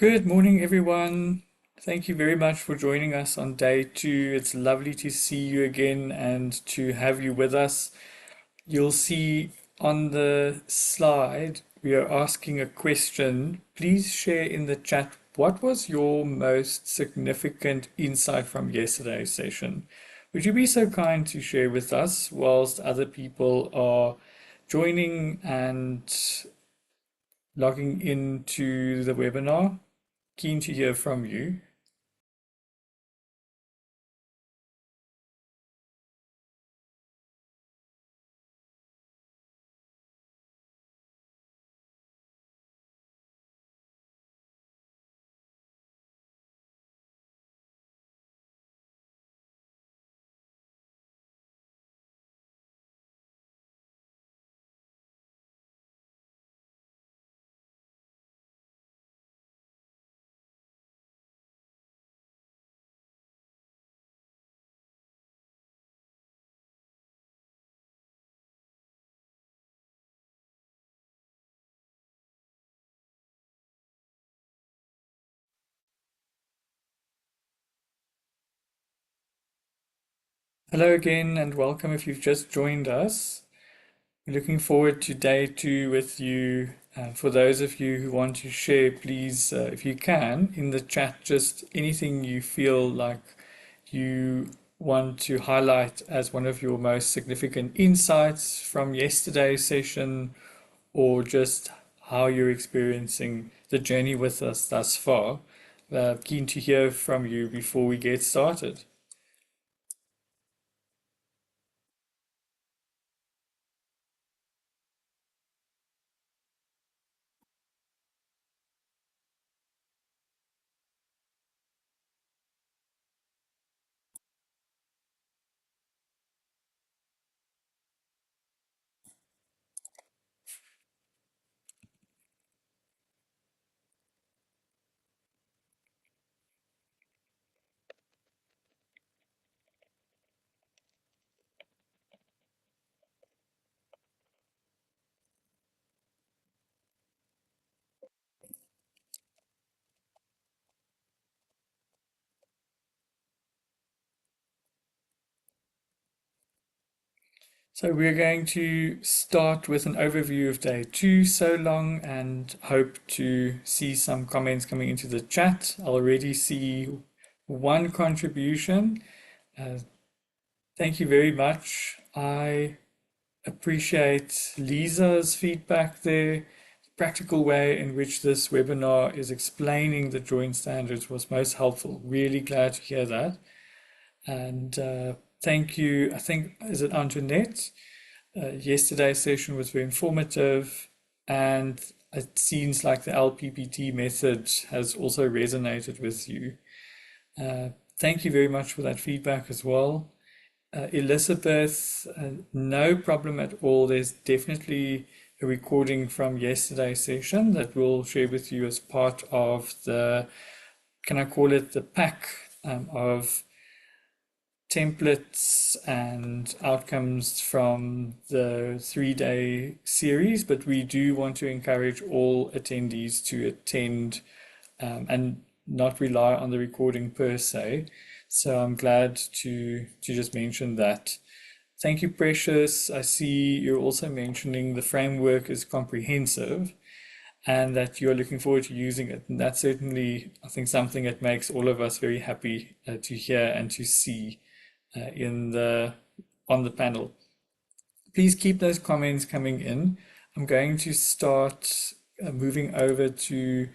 Good morning, everyone. Thank you very much for joining us on day two. It's lovely to see you again and to have you with us. You'll see on the slide we are asking a question. Please share in the chat what was your most significant insight from yesterday's session. Would you be so kind to share with us whilst other people are joining and logging into the webinar? Keen to hear from you. Hello again and welcome if you've just joined us. We're looking forward to day two with you. For those of you who want to share, please, if you can, in the chat, just anything you feel like you want to highlight as one of your most significant insights from yesterday's session, or just how you're experiencing the journey with us thus far. Keen to hear from you before we get started. So we're going to start with an overview of day two so long and hope to see some comments coming into the chat. I already see one contribution. Uh, Thank you very much. I appreciate Lisa's feedback there. The practical way in which this webinar is explaining the drawing standards was most helpful. Really glad to hear that. And thank you. I think, is it Antoinette? Yesterday's session was very informative, and it seems like the LPPT method has also resonated with you. Thank you very much for that feedback as well. Elizabeth, no problem at all. There's definitely a recording from yesterday's session that we'll share with you as part of the, can I call it the pack of templates and outcomes from the 3-day series, but we do want to encourage all attendees to attend and not rely on the recording per se. So I'm glad to just mention that. Thank you, Precious. I see you're also mentioning the framework is comprehensive and that you're looking forward to using it. And that's certainly, I think, something that makes all of us very happy to hear and to see on the panel. Please keep those comments coming in. I'm going to start moving over to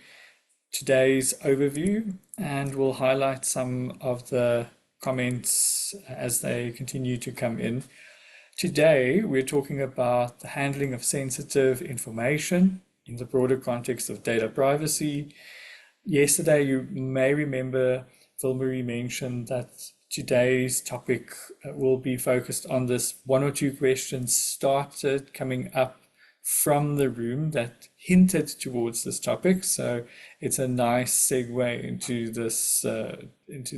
today's overview, and we'll highlight some of the comments as they continue to come in. Today, we're talking about the handling of sensitive information in the broader context of data privacy. Yesterday, you may remember Phil-Marie mentioned that today's topic will be focused on this. One or two questions started coming up from the room that hinted towards this topic, so it's a nice segue into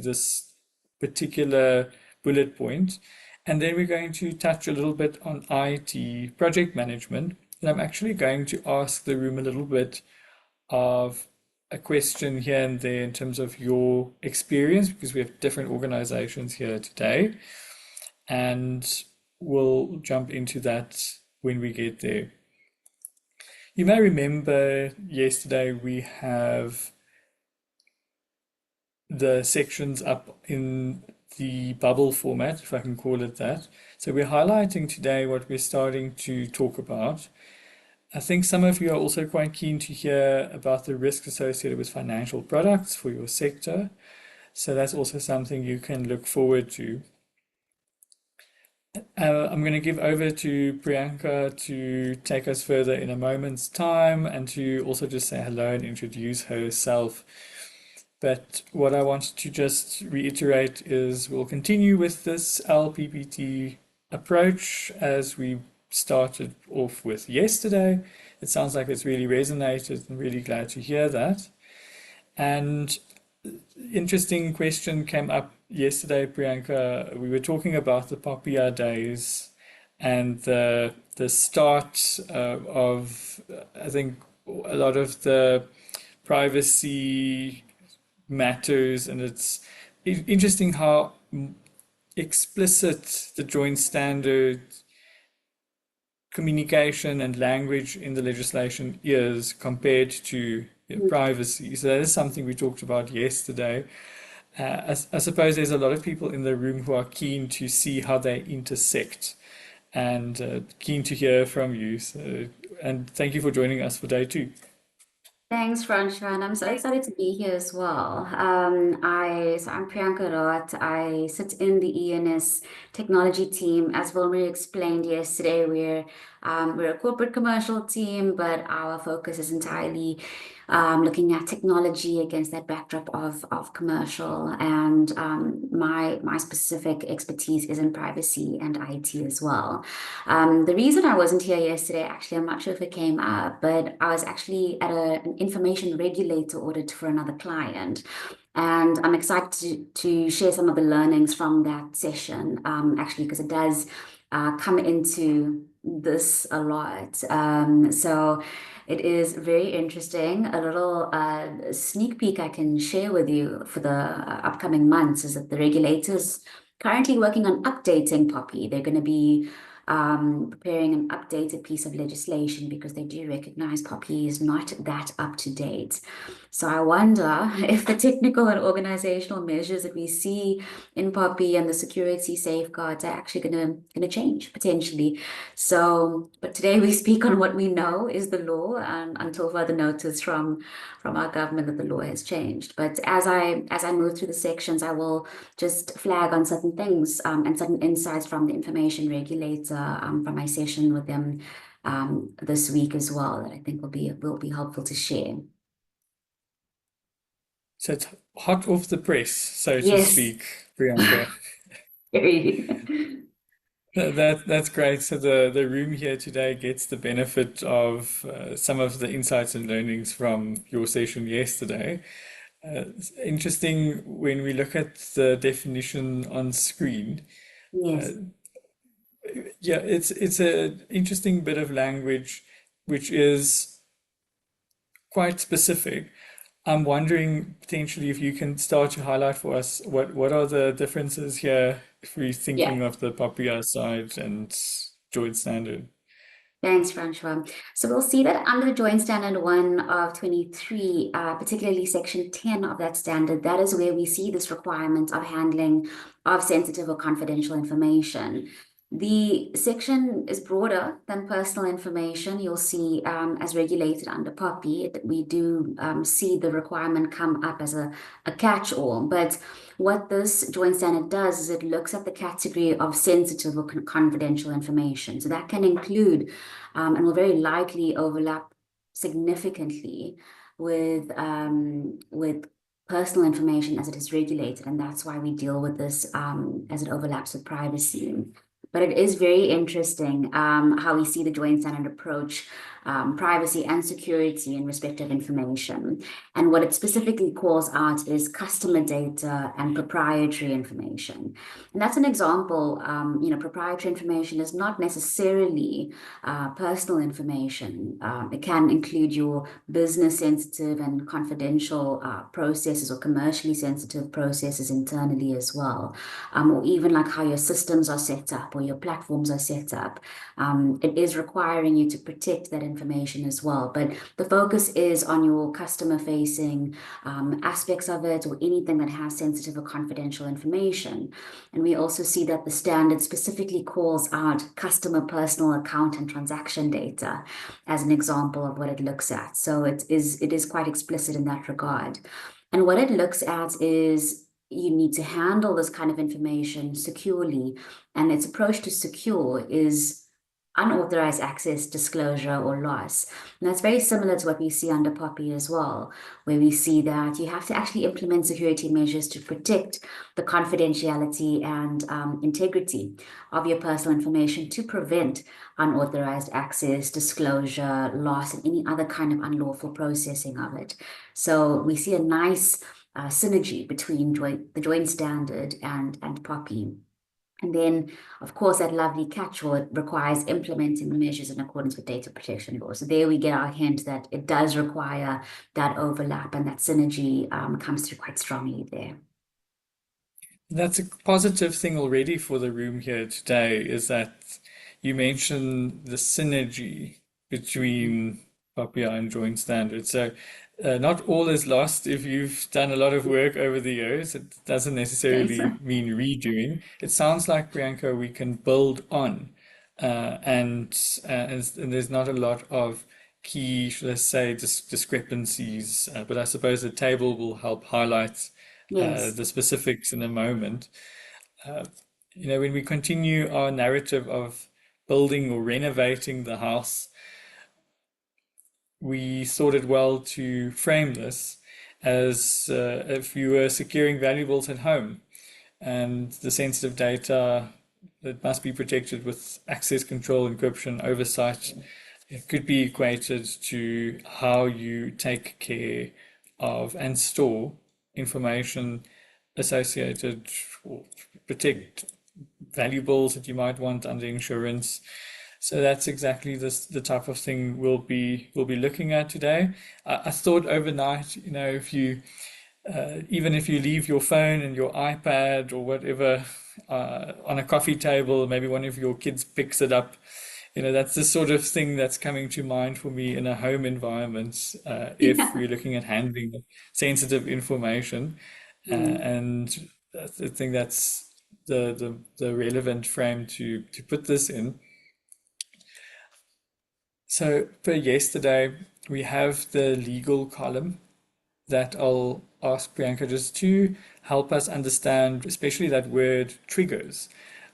this particular bullet point. And then we're going to touch a little bit on IT project management, and I'm actually going to ask the room a little bit of a question here and there in terms of your experience, because we have different organizations here today, and we'll jump into that when we get there. You may remember yesterday we have the sections up in the bubble format, if I can call it that. So we're highlighting today what we're starting to talk about. I think some of you are also quite keen to hear about the risks associated with financial products for your sector. So that's also something you can look forward to. I'm going to give over to Priyanka to take us further in a moment's time and to also just say hello and introduce herself. But what I want to just reiterate is we'll continue with this LPPT approach as we started off with yesterday. It sounds like it's really resonated and really glad to hear that. And interesting question came up yesterday, Priyanka. We were talking about the Papia days and the start of, I think, a lot of the privacy matters, and it's interesting how explicit the joint standard communication and language in the legislation is compared to privacy. So that is something we talked about yesterday. I suppose there's a lot of people in the room who are keen to see how they intersect and keen to hear from you. So, and thank you for joining us for day two. Thanks, Francois, and I'm so excited to be here as well. I'm Priyanka Rath. I sit in the ENS technology team. As Wilmer explained yesterday, we're a corporate commercial team, but our focus is entirely looking at technology against that backdrop of commercial. And my specific expertise is in privacy and IT as well. The reason I wasn't here yesterday, actually, I'm not sure if it came up, but I was actually at an information regulator audit for another client. And I'm excited to share some of the learnings from that session, actually, because it does come into this a lot. So it is very interesting. A little sneak peek I can share with you for the upcoming months is that the regulators currently working on updating Poppy. They're going to be preparing an updated piece of legislation because they do recognize Poppy is not that up to date. So I wonder if the technical and organizational measures that we see in Poppy and the security safeguards are actually gonna change potentially. So, but today we speak on what we know is the law, and until further notice from our government that the law has changed. But as I move through the sections, I will just flag on certain things and certain insights from the information regulator from my session with them this week as well that I think will be helpful to share. So it's hot off the press, so to Yes, speak, Priyanka. very. That's great. So the room here today gets the benefit of some of the insights and learnings from your session yesterday. It's interesting when we look at the definition on screen. Uh, Yes. yeah, it's an interesting bit of language which is quite specific. I'm wondering potentially if you can start to highlight for us what are the differences here if we're Yeah. thinking of the Papaya side and joint standard. Thanks, Francois. So we'll see that under Joint Standard 1 of 23, particularly Section 10 of that standard, that is where we see this requirement of handling of sensitive or confidential information. The section is broader than personal information. You'll see as regulated under POPI, we do see the requirement come up as a catch-all. But what this joint standard does is it looks at the category of sensitive or confidential information. So that can include and will very likely overlap significantly with personal information as it is regulated, and that's why we deal with this as it overlaps with privacy. But it is very interesting how we see the joint standard approach privacy and security in respect of information. And what it specifically calls out is customer data and proprietary information. And that's an example. Proprietary information is not necessarily personal information. It can include your business sensitive and confidential processes or commercially sensitive processes internally as well, or even like how your systems are set up or your platforms are set up. It is requiring you to protect that information as well. But the focus is on your customer facing aspects of it or anything that has sensitive or confidential information. And we also see that the standard specifically calls out customer personal account and transaction data as an example of what it looks at. So it is quite explicit in that regard. And what it looks at is you need to handle this kind of information securely. And its approach to secure is unauthorized access, disclosure, or loss. And that's very similar to what we see under POPI as well, where we see that you have to actually implement security measures to protect the confidentiality and integrity of your personal information to prevent unauthorized access, disclosure, loss, and any other kind of unlawful processing of it. So we see a nice synergy between the joint standard and POPI. And then, of course, that lovely catch-all requires implementing the measures in accordance with data protection law. So there we get our hint that it does require that overlap, and that synergy comes through quite strongly there. That's a positive thing already for the room here today, is that you mentioned the synergy between Papia and joint standards. So not all is lost if you've done a lot of work over the years. It doesn't Yes. necessarily mean redoing. It sounds like, Priyanka, we can build on, and there's not a lot of key, should I say, discrepancies. But I suppose the table will help highlight Yes. the specifics in a moment. Uh, when we continue our narrative of building or renovating the house, we thought it well to frame this as if you were securing valuables at home, and the sensitive data that must be protected with access control, encryption, oversight. It could be equated to how you take care of and store information associated or protect valuables that you might want under insurance. So that's exactly the type of thing we'll be looking at today. I thought overnight, if you even if you leave your phone and your iPad or whatever on a coffee table, maybe one of your kids picks it up. That's the sort of thing that's coming to mind for me in a home environment, if Yeah. we're looking at handling sensitive information. Mm. And I think that's the relevant frame to put this in. So for yesterday, we have the legal column that I'll ask Priyanka just to help us understand, especially that word triggers.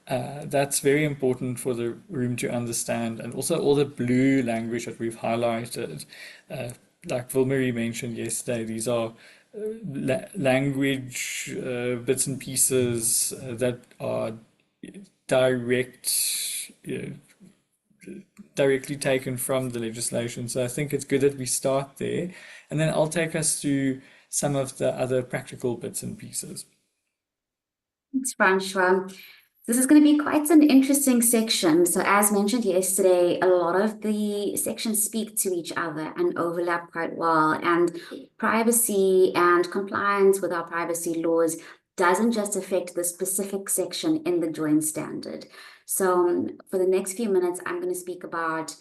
That's very important for the room to understand, and also all the blue language that we've highlighted. Uh, like Vilmarie mentioned yesterday, these are language bits and pieces that are direct, directly taken from the legislation. So I think it's good that we start there, and then I'll take us through some of the other practical bits and pieces. Thanks, Francois. This is going to be quite an interesting section. So, as mentioned yesterday, a lot of the sections speak to each other and overlap quite well. And privacy and compliance with our privacy laws doesn't just affect the specific section in the joint standard. So, for the next few minutes, I'm going to speak about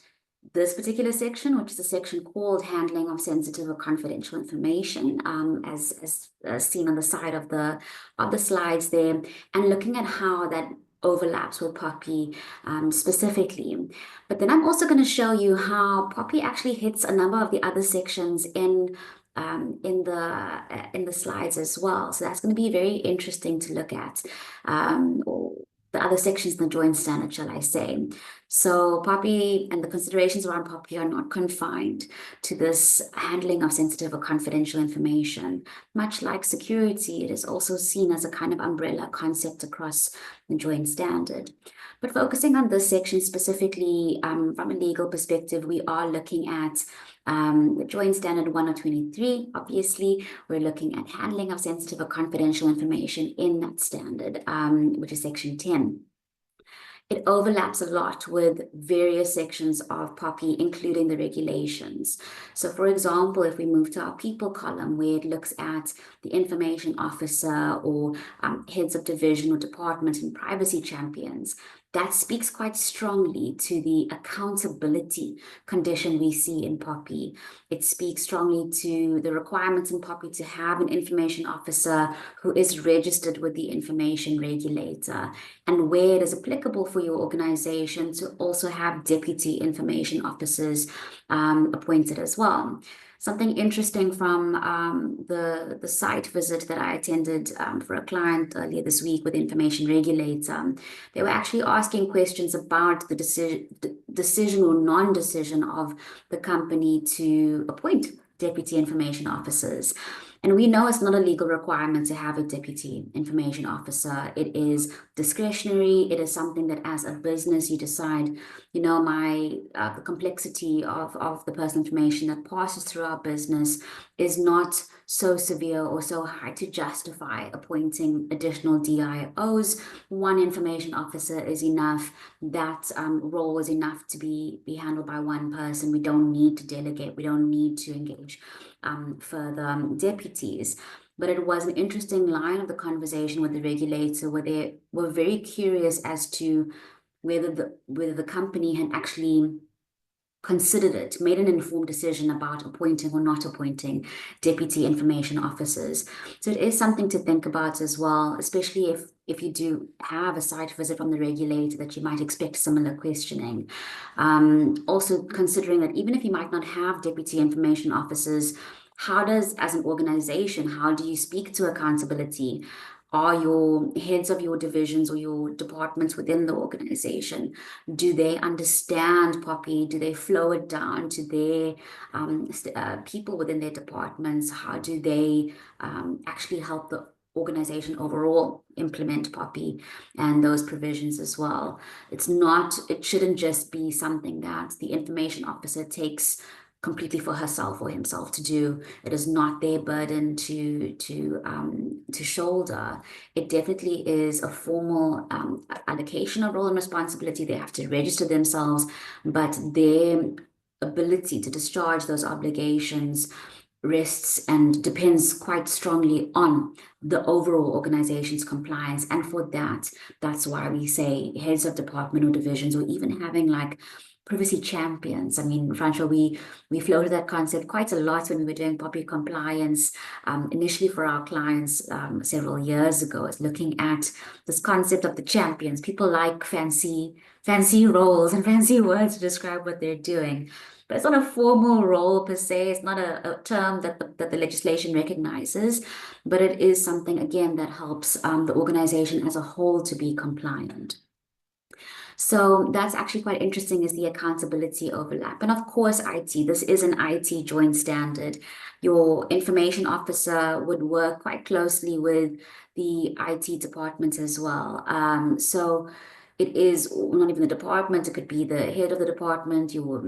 this particular section, which is a section called handling of sensitive or confidential information, as seen on the side of the slides there, and looking at how that overlaps with POPI specifically. But then I'm also going to show you how POPI actually hits a number of the other sections in the slides as well. So that's going to be very interesting to look at, or the other sections in the joint standard, shall I say. So POPI and the considerations around POPI are not confined to this handling of sensitive or confidential information. Much like security, it is also seen as a kind of umbrella concept across the joint standard. But focusing on this section specifically, from a legal perspective, we are looking at the Joint Standard 1 of 23. Obviously, we're looking at handling of sensitive or confidential information in that standard, which is section 10. It overlaps a lot with various sections of POPI, including the regulations. So for example, if we move to our people column where it looks at the information officer or heads of division or department and privacy champions, that speaks quite strongly to the accountability condition we see in POPI. It speaks strongly to the requirements in POPI to have an information officer who is registered with the information regulator, and where it is applicable for your organization to also have deputy information officers appointed as well. Something interesting from the site visit that I attended for a client earlier this week with information regulator, they were actually asking questions about the decision or non-decision of the company to appoint deputy information officers. And we know it's not a legal requirement to have a deputy information officer. It is discretionary. It is something that as a business you decide, the complexity of the personal information that passes through our business is not so severe or so high to justify appointing additional DIOs. One information officer is enough. That role is enough to be handled by one person. We don't need to delegate. We don't need to engage further deputies. But it was an interesting line of the conversation with the regulator where they were very curious as to whether the company had actually considered it, made an informed decision about appointing or not appointing deputy information officers. So it is something to think about as well, especially if you do have a site visit from the regulator that you might expect similar questioning. Also considering that even if you might not have deputy information officers, as an organization, how do you speak to accountability? Are your heads of your divisions or your departments within the organization, do they understand POPI? Do they flow it down to their people within their departments? How do they actually help the organization overall implement POPI and those provisions as well? It shouldn't just be something that the information officer takes completely for herself or himself to do. It is not their burden to shoulder. It definitely is a formal allocation of role and responsibility. They have to register themselves, but their ability to discharge those obligations rests and depends quite strongly on the overall organization's compliance. And for that's why we say heads of department or divisions, or even having like privacy champions. I mean, Francois, we floated that concept quite a lot when we were doing POPI compliance initially for our clients several years ago, is looking at this concept of the champions. People like fancy roles and fancy words to describe what they're doing. But it's not a formal role per se. It's not a term that the legislation recognizes, but it is something, again, that helps the organization as a whole to be compliant. So that's actually quite interesting, is the accountability overlap. And of course, IT, this is an IT joint standard. Your information officer would work quite closely with the IT department as well. So it is not even the department, it could be the head of the department, your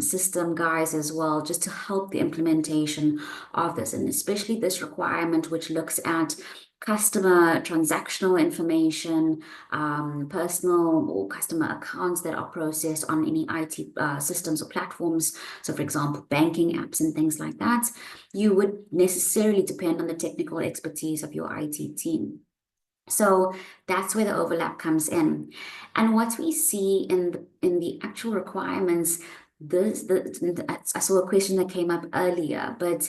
system guys as well, just to help the implementation of this. And especially this requirement, which looks at customer transactional information, personal or customer accounts that are processed on any IT systems or platforms. So for example, banking apps and things like that, you would necessarily depend on the technical expertise of your IT team. So that's where the overlap comes in. And what we see in the actual requirements, I saw a question that came up earlier, but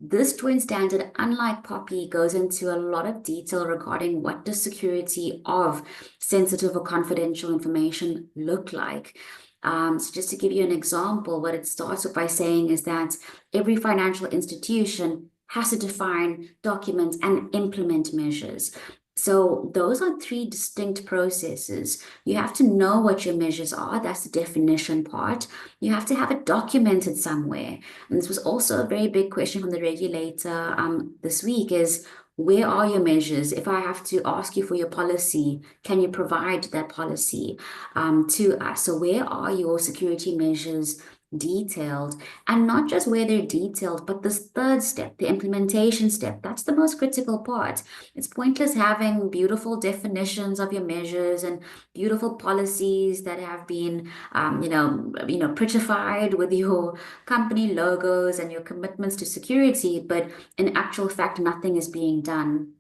this joint standard, unlike POPI, goes into a lot of detail regarding what does security of sensitive or confidential information look like. So just to give you an example, what it starts with by saying is that every financial institution has to define, document, and implement measures. So those are three distinct processes. You have to know what your measures are. That's the definition part. You have to have it documented somewhere. And this was also a very big question from the regulator this week, is Where are your measures? If I have to ask you for your policy, can you provide that policy to us? So where are your security measures detailed? And not just where they're detailed, but this third step, the implementation step, that's the most critical part. It's pointless having beautiful definitions of your measures and beautiful policies that have been, prettified with your company logos and your commitments to security, but in actual fact, nothing is being done.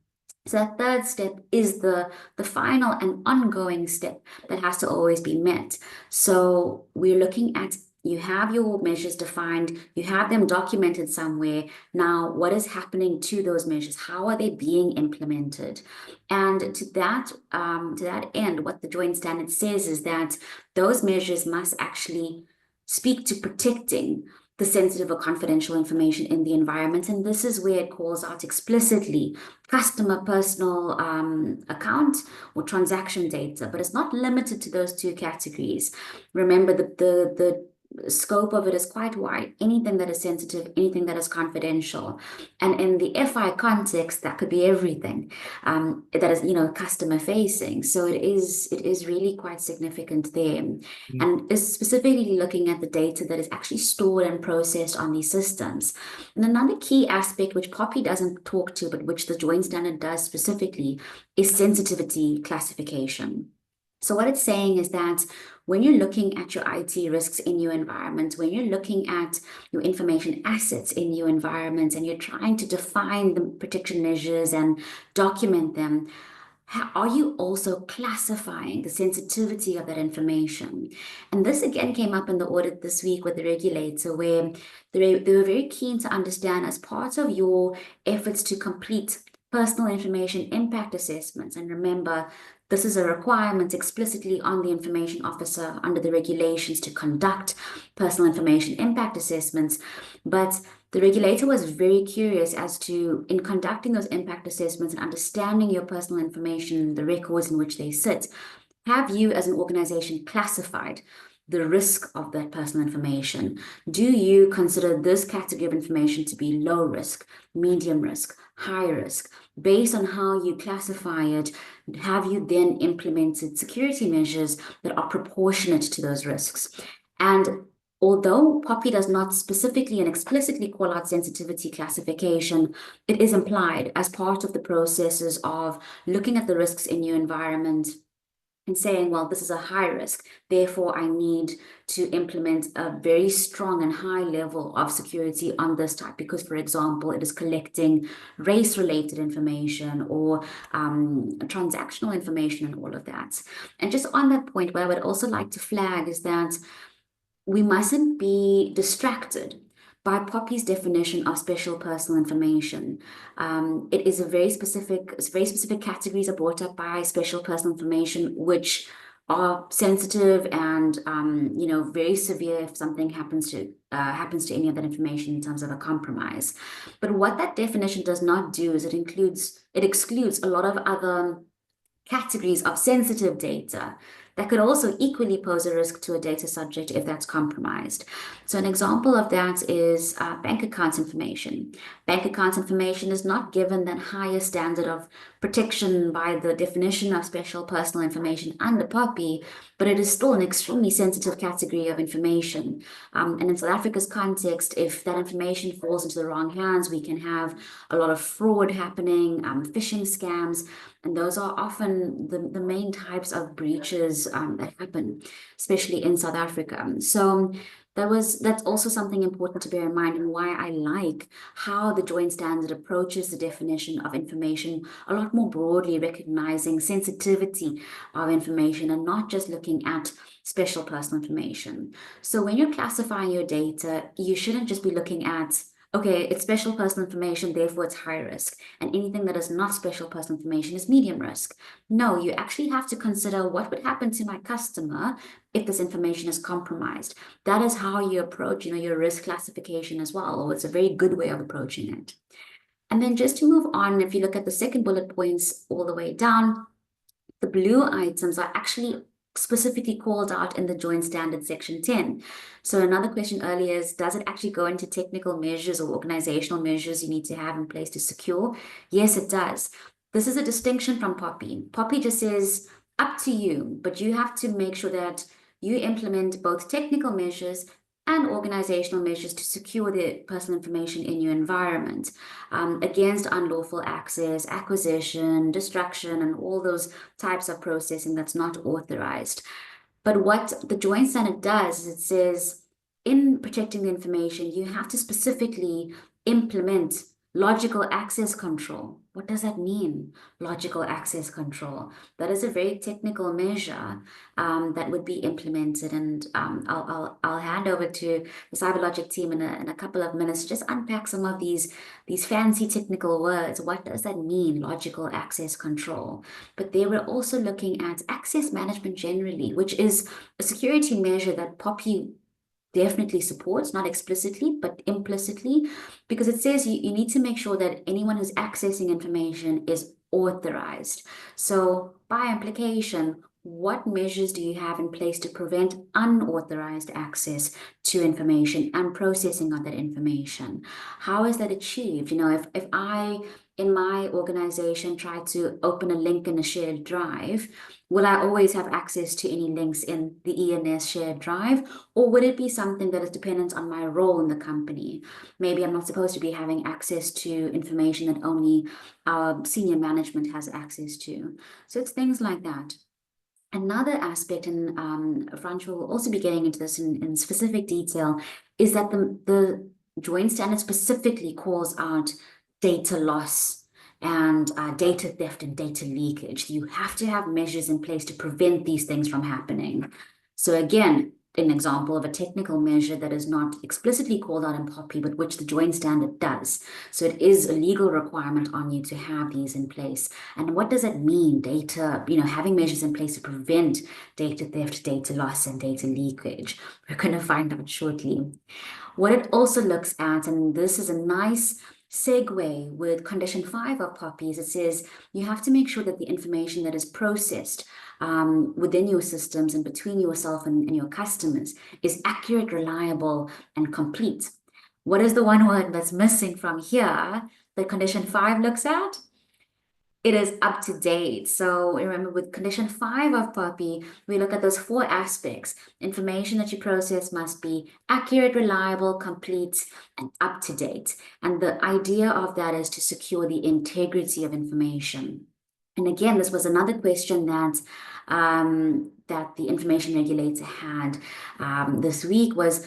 So that third step is the final and ongoing step that has to always be met. So we're looking at you have your measures defined, you have them documented somewhere. Now, what is happening to those measures? How are they being implemented? And to that end, what the joint standard says is that those measures must actually speak to protecting the sensitive or confidential information in the environment. And this is where it calls out explicitly customer personal account or transaction data, but it's not limited to those two categories. Remember, the scope of it is quite wide. Anything that is sensitive, anything that is confidential. And in the FI context, that could be everything that is, customer facing. So it is really quite significant there. And is specifically looking at the data that is actually stored and processed on these systems. And another key aspect, which Poppy doesn't talk to, but which the joint standard does specifically, is sensitivity classification. So what it's saying is that when you're looking at your IT risks in your environment, when you're looking at your information assets in your environment, and you're trying to define the protection measures and document them, are you also classifying the sensitivity of that information? And this again came up in the audit this week with the regulator, where they were very keen to understand, as part of your efforts to complete personal information impact assessments. And remember, this is a requirement explicitly on the information officer under the regulations to conduct personal information impact assessments. But the regulator was very curious as to, in conducting those impact assessments and understanding your personal information, the records in which they sit, have you as an organization classified the risk of that personal information? Do you consider this category of information to be low risk, medium risk, high risk? Based on how you classify it, have you then implemented security measures that are proportionate to those risks? And although Poppy does not specifically and explicitly call out sensitivity classification, it is implied as part of the processes of looking at the risks in your environment and saying, well, this is a high risk, therefore I need to implement a very strong and high level of security on this type, because, for example, it is collecting race-related information or transactional information and all of that. And just on that point, what I would also like to flag is that we mustn't be distracted by Poppy's definition of special personal information. It is very specific categories are brought up by special personal information, which are sensitive and very severe if something happens to any of that information in terms of a compromise. But what that definition does not do is it excludes a lot of other categories of sensitive data that could also equally pose a risk to a data subject if that's compromised. So an example of that is bank account information. Bank account information is not given that higher standard of protection by the definition of special personal information under POPI, but it is still an extremely sensitive category of information. And in South Africa's context, if that information falls into the wrong hands, we can have a lot of fraud happening, phishing scams, and those are often the main types of breaches that happen, especially in South Africa. So that's also something important to bear in mind, and why I like how the joint standard approaches the definition of information a lot more broadly, recognizing sensitivity of information and not just looking at special personal information. So when you're classifying your data, you shouldn't just be looking at, okay, it's special personal information, therefore it's high risk, and anything that is not special personal information is medium risk. No, you actually have to consider what would happen to my customer if this information is compromised. That is how you approach, your risk classification as well, or it's a very good way of approaching it. And then just to move on, if you look at the second bullet points all the way down, the blue items are actually specifically called out in the joint standard section 10. So another question earlier is, does it actually go into technical measures or organizational measures you need to have in place to secure? Yes, it does. This is a distinction from Poppy. Poppy just says, up to you, but you have to make sure that you implement both technical measures and organizational measures to secure the personal information in your environment against unlawful access, acquisition, destruction, and all those types of processing that's not authorized. But what the joint standard does is it says in protecting the information, you have to specifically implement logical access control. What does that mean? Logical access control. That is a very technical measure that would be implemented, and I'll hand over to the CyberLogic team in a couple of minutes. Just unpack some of these fancy technical words. What does that mean? Logical access control. But they were also looking at access management generally, which is a security measure that Poppy definitely supports, not explicitly, but implicitly, because it says you need to make sure that anyone who's accessing information is authorized. So by implication, what measures do you have in place to prevent unauthorized access to information and processing of that information? How is that achieved? If I in my organization try to open a link in a shared drive, will I always have access to any links in the ENS shared drive? Or would it be something that is dependent on my role in the company? Maybe I'm not supposed to be having access to information that only our senior management has access to. So it's things like that. Another aspect, and Franch will also be getting into this in specific detail, is that the joint standard specifically calls out data loss and data theft and data leakage. You have to have measures in place to prevent these things from happening. So again, an example of a technical measure that is not explicitly called out in Poppy, but which the joint standard does. So it is a legal requirement on you to have these in place. And what does that mean? Data, having measures in place to prevent data theft, data loss, and data leakage. We're going to find out shortly. What it also looks at, and this is a nice segue with condition 5 of Poppy, is it says you have to make sure that the information that is processed within your systems and between yourself and your customers is accurate, reliable, and complete. What is the one word that's missing from here that condition 5 looks at? It is up to date. So remember, with condition 5 of Poppy, we look at those 4 aspects. Information that you process must be accurate, reliable, complete, and up to date. And the idea of that is to secure the integrity of information. And again, this was another question that the information regulator had this week was,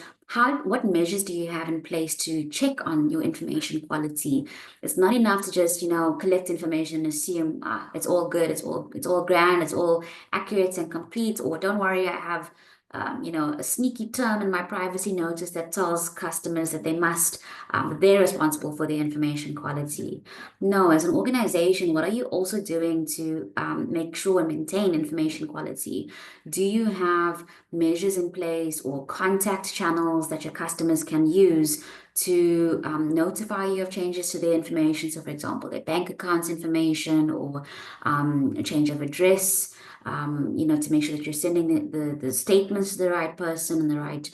what measures do you have in place to check on your information quality? It's not enough to just, collect information and assume it's all good, it's all grand, it's all accurate and complete, or don't worry, I have a sneaky term in my privacy notice that tells customers that they're responsible for the information quality. No, as an organization, what are you also doing to make sure and maintain information quality? Do you have measures in place or contact channels that your customers can use to notify you of changes to their information? So, for example, their bank accounts information or a change of address. To make sure that you're sending the statements to the right person and the right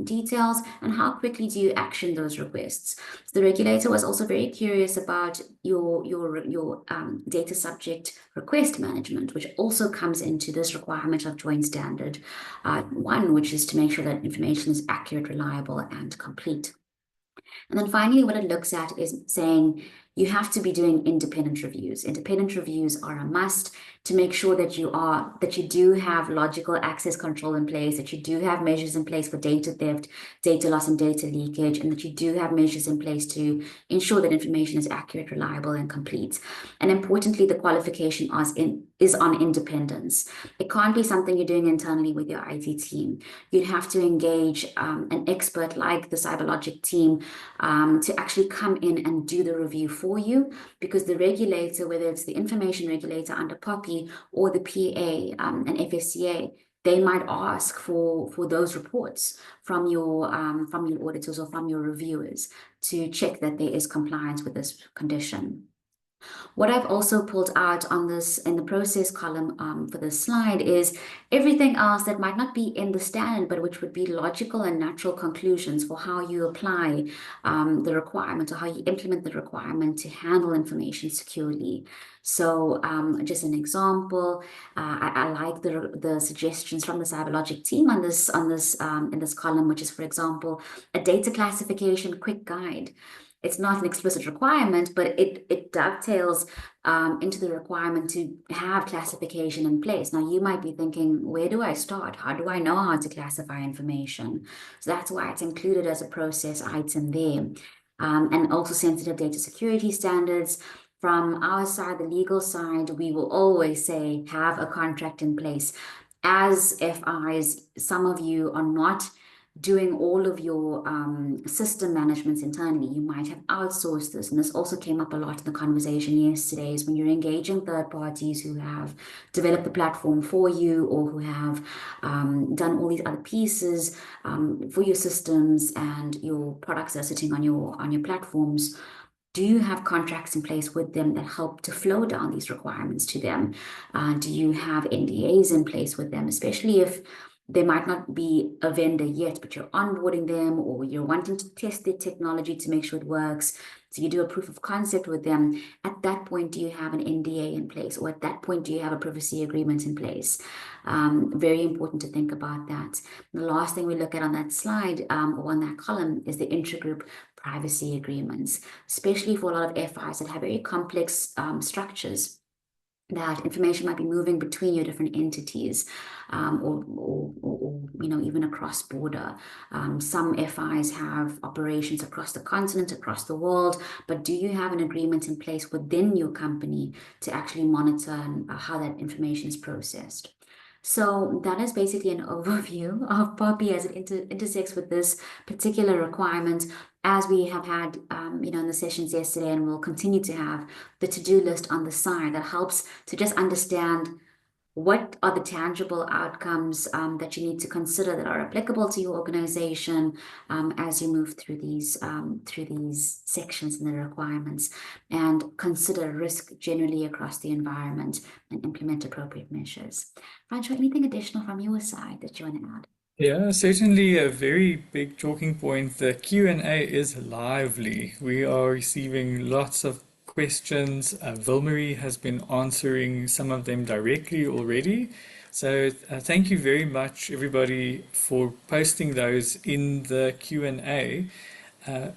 details, and how quickly do you action those requests. So the regulator was also very curious about your data subject request management, which also comes into this requirement of joint standard 1, which is to make sure that information is accurate, reliable, and complete. And then finally, what it looks at is saying you have to be doing independent reviews. Independent reviews are a must to make sure that you do have logical access control in place, that you do have measures in place for data theft, data loss, and data leakage, and that you do have measures in place to ensure that information is accurate, reliable, and complete. And importantly, the qualification is on independence. It can't be something you're doing internally with your IT team. You'd have to engage an expert like the CyberLogic team to actually come in and do the review for you, because the regulator, whether it's the information regulator under Poppy or the PA and FSCA, they might ask for those reports from your auditors or from your reviewers to check that there is compliance with this condition. What I've also pulled out on this in the process column for this slide is everything else that might not be in the standard, but which would be logical and natural conclusions for how you apply the requirement or how you implement the requirement to handle information securely. So, just an example, I like the suggestions from the Cyberlogic team on this in this column, which is, for example, a data classification quick guide. It's not an explicit requirement, but it dovetails into the requirement to have classification in place. Now, you might be thinking, where do I start? How do I know how to classify information? So that's why it's included as a process item there. And also sensitive data security standards. From our side, the legal side, we will always say have a contract in place. As FIs, some of you are not doing all of your system managements internally. You might have outsourced this. And this also came up a lot in the conversation yesterday is when you're engaging third parties who have developed the platform for you or who have done all these other pieces for your systems and your products that are sitting on your platforms. Do you have contracts in place with them that help to flow down these requirements to them? Do you have NDAs in place with them, especially if they might not be a vendor yet, but you're onboarding them or you're wanting to test their technology to make sure it works? So you do a proof of concept with them. At that point, do you have an NDA in place? Or at that point, do you have a privacy agreement in place? Very important to think about that. The last thing we look at on that slide or on that column is the intragroup privacy agreements, especially for a lot of FIs that have very complex structures that information might be moving between your different entities or even across border. Some FIs have operations across the continent, across the world, but do you have an agreement in place within your company to actually monitor how that information is processed? So that is basically an overview of POPI as it intersects with this particular requirement, as we have had, in the sessions yesterday, and we'll continue to have the to-do list on the side that helps to just understand what are the tangible outcomes that you need to consider that are applicable to your organization as you move through these sections and the requirements, and consider risk generally across the environment and implement appropriate measures. Francois, anything additional from your side that you want to add? Yeah, certainly a very big talking point. The Q&A is lively. We are receiving lots of questions. Vilmarie has been answering some of them directly already. So thank you very much, everybody, for posting those in the Q&A.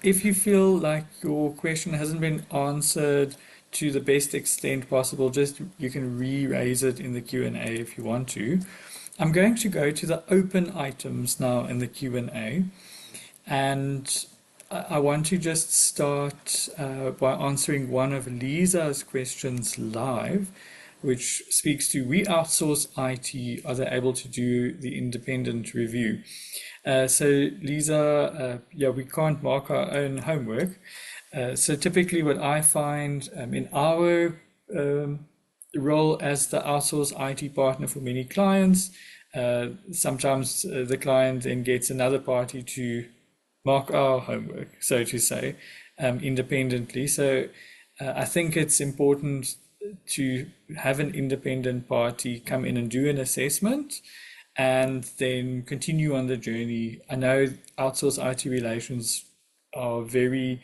If you feel like your question hasn't been answered to the best extent possible, just you can re-raise it in the Q&A if you want to. I'm going to go to the open items now in the Q&A, and I want to just start by answering one of Lisa's questions live, which speaks to we outsource IT, are they able to do the independent review? So Lisa, yeah, we can't mark our own homework. So typically what I find in our role as the outsourced IT partner for many clients, sometimes the client then gets another party to mark our homework, so to say, independently. So I think it's important to have an independent party come in and do an assessment and then continue on the journey. I know outsourced IT relations are very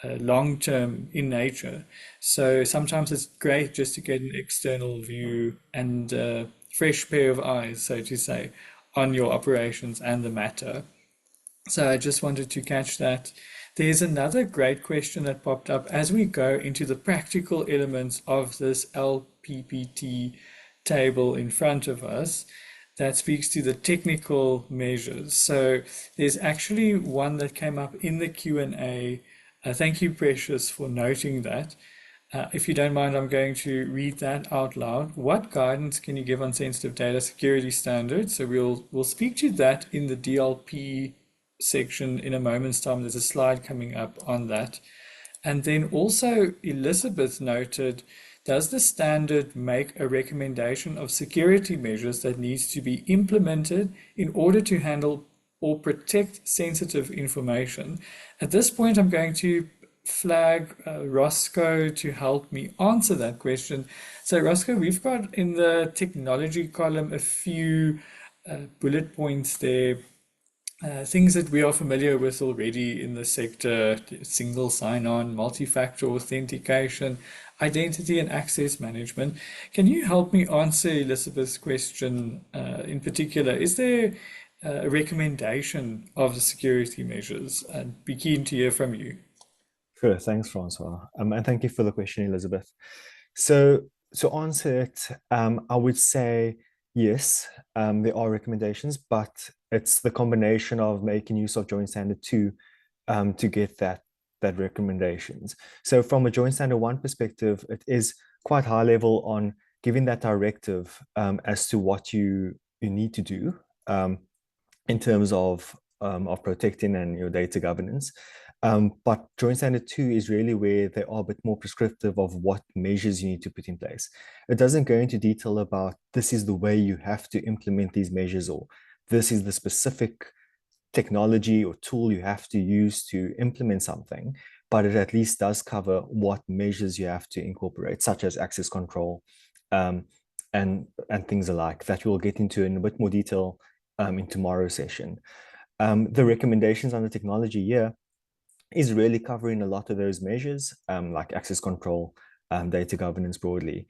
long term in nature. So sometimes it's great just to get an external view and a fresh pair of eyes, so to say, on your operations and the matter. So I just wanted to catch that. There's another great question that popped up as we go into the practical elements of this LPPT table in front of us that speaks to the technical measures. So there's actually one that came up in the Q&A. Thank you, Precious, for noting that. If you don't mind, I'm going to read that out loud. What guidance can you give on sensitive data security standards? So we'll speak to that in the DLP section in a moment's time. There's a slide coming up on that. And then also Elizabeth noted, does the standard make a recommendation of security measures that needs to be implemented in order to handle or protect sensitive information? At this point, I'm going to flag Roscoe to help me answer that question. So, Roscoe, we've got in the technology column a few bullet points there, things that we are familiar with already in the sector: single sign-on, multi-factor authentication, identity and access management. Can you help me answer Elizabeth's question in particular? Is there a recommendation of the security measures? I'd be keen to hear from you. Sure. Thanks, Francois. And thank you for the question, Elizabeth. So, to answer it, I would say yes, there are recommendations, but it's the combination of making use of Joint Standard 2 to get that recommendations. So, from a Joint Standard 1 perspective, it is quite high level on giving that directive as to what you need to do in terms of protecting and your data governance. But Joint Standard 2 is really where they are a bit more prescriptive of what measures you need to put in place. It doesn't go into detail about this is the way you have to implement these measures, or this is the specific technology or tool you have to use to implement something, but it at least does cover what measures you have to incorporate, such as access control, um, and things alike that we'll get into in a bit more detail in tomorrow's session. The recommendations on the technology here is really covering a lot of those measures, like access control, data governance broadly.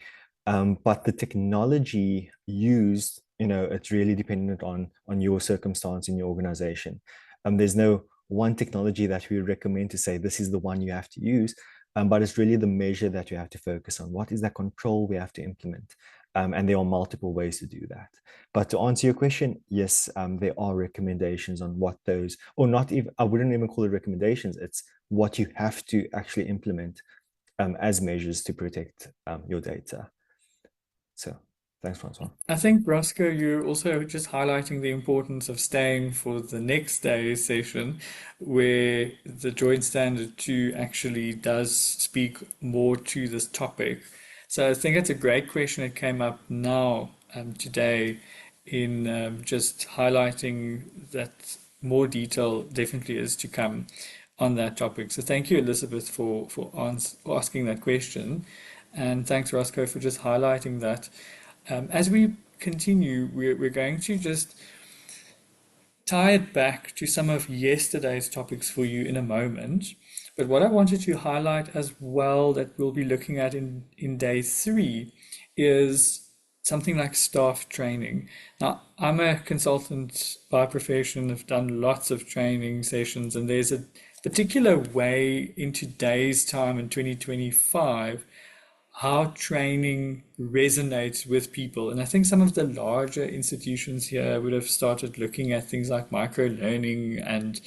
But the technology used, it's really dependent on your circumstance in your organization. There's no one technology that we recommend to say this is the one you have to use, but it's really the measure that you have to focus on. What is that control we have to implement? And there are multiple ways to do that. But to answer your question, yes, there are recommendations on what those, or not even, I wouldn't even call it recommendations. It's what you have to actually implement as measures to protect your data. So thanks, Francois. I think, Roscoe, you're also just highlighting the importance of staying for the next day's session, where the Joint Standard 2 actually does speak more to this topic. So I think it's a great question that came up now, today, in just highlighting that more detail definitely is to come on that topic. So thank you, Elizabeth, for asking that question. And thanks, Roscoe, for just highlighting that. As we continue, we're going to just tie it back to some of yesterday's topics for you in a moment. But what I wanted to highlight as well that we'll be looking at in day 3 is something like staff training. Now, I'm a consultant by profession, I've done lots of training sessions, and there's a particular way in today's time in 2025 how training resonates with people. And I think some of the larger institutions here would have started looking at things like micro learning and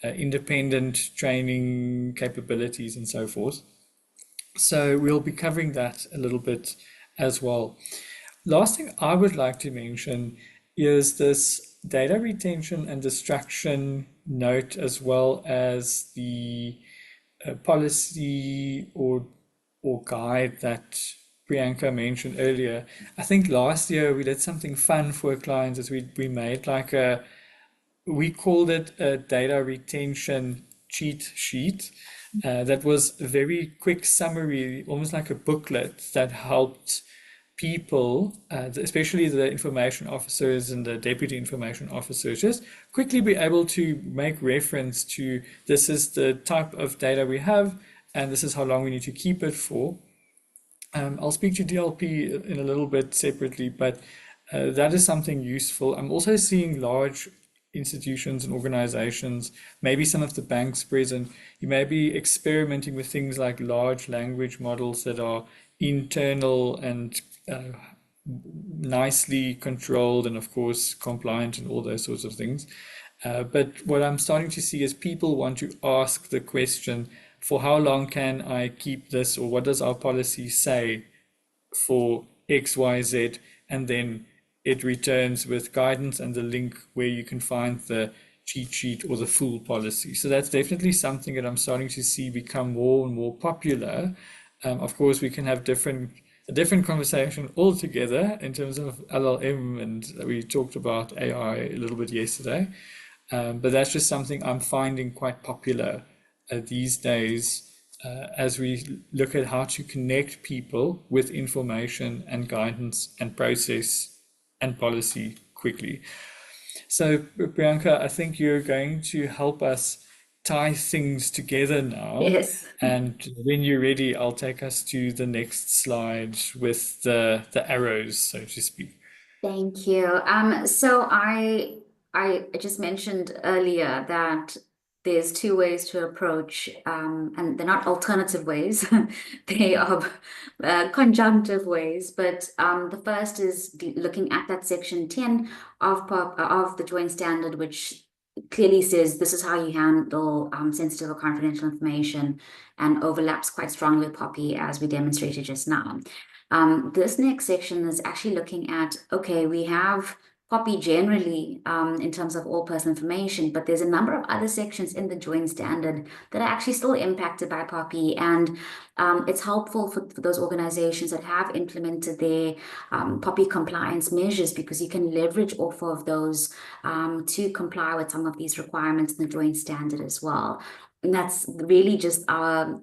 independent training capabilities and so forth. So we'll be covering that a little bit as well. Last thing I would like to mention is this data retention and distraction note, as well as the policy or guide that Priyanka mentioned earlier. I think last year we did something fun for clients as we made like we called it a data retention cheat sheet. That was a very quick summary, almost like a booklet that helped people, especially the information officers and the deputy information officers, just quickly be able to make reference to this is the type of data we have and this is how long we need to keep it for. I'll speak to DLP in a little bit separately, but that is something useful. I'm also seeing large institutions and organizations, maybe some of the banks present, you may be experimenting with things like large language models that are internal and nicely controlled and, of course, compliant and all those sorts of things. But what I'm starting to see is people want to ask the question, for how long can I keep this, or what does our policy say for X, Y, Z, and then it returns with guidance and the link where you can find the cheat sheet or the full policy. So that's definitely something that I'm starting to see become more and more popular. Of course, we can have a different conversation altogether in terms of LLM, and we talked about AI a little bit yesterday. But that's just something I'm finding quite popular these days as we look at how to connect people with information and guidance and process and policy quickly. So, Priyanka, I think you're going to help us tie things together now. Yes. And when you're ready, I'll take us to the next slide with the arrows, so to speak. Thank you. So I just mentioned earlier that there's two ways to approach, and they're not alternative ways. They are conjunctive ways. But the first is looking at that section 10 of the joint standard, which clearly says this is how you handle sensitive or confidential information, and overlaps quite strongly with POPI, as we demonstrated just now. This next section is actually looking at, okay, we have POPI generally in terms of all personal information, but there's a number of other sections in the joint standard that are actually still impacted by POPI, and it's helpful for those organizations that have implemented their POPI compliance measures, because you can leverage off of those to comply with some of these requirements in the joint standard as well. And that's really just our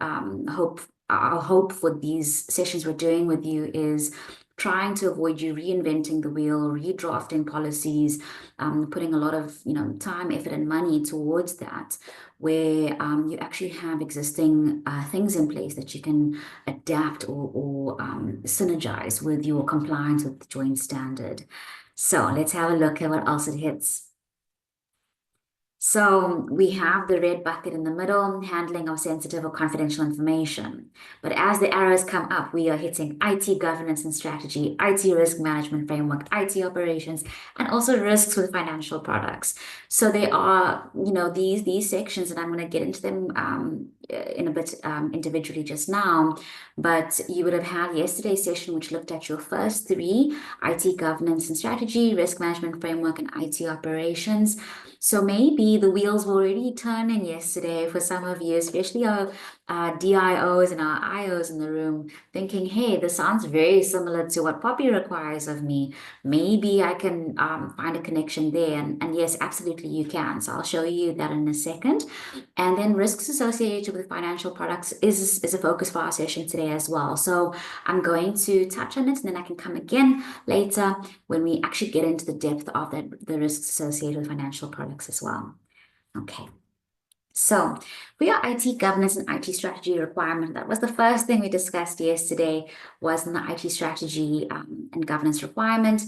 hope for these sessions we're doing with you is trying to avoid you reinventing the wheel, redrafting policies, putting a lot of time, effort, and money towards that, where you actually have existing things in place that you can adapt or synergize with your compliance with the joint standard. So let's have a look at what else it hits. So we have the red bucket in the middle, handling of sensitive or confidential information. But as the arrows come up, we are hitting IT governance and strategy, IT risk management framework, IT operations, and also risks with financial products. So they are, these sections, and I'm going to get into them in a bit individually just now. But you would have had yesterday's session, which looked at your first three: IT governance and strategy, risk management framework, and IT operations. So maybe the wheels were already turning yesterday for some of you, especially our DIOs and our IOs in the room, thinking, hey, this sounds very similar to what POPI requires of me. Maybe I can find a connection there. And yes, absolutely you can. So I'll show you that in a second. And then risks associated with financial products is a focus for our session today as well. So I'm going to touch on it, and then I can come again later when we actually get into the depth of the risks associated with financial products as well. Okay. So for your IT governance and IT strategy requirement, that was the first thing we discussed yesterday, was in the IT strategy and governance requirement.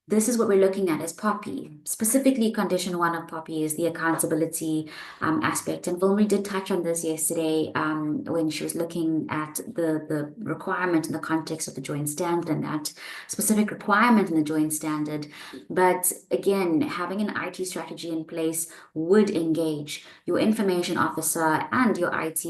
This is what we're looking at as POPI. Specifically, condition 1 of POPI is the accountability aspect. And Vilma did touch on this yesterday when she was looking at the requirement in the context of the joint standard and that specific requirement in the joint standard. But again, having an IT strategy in place would engage your information officer and your IT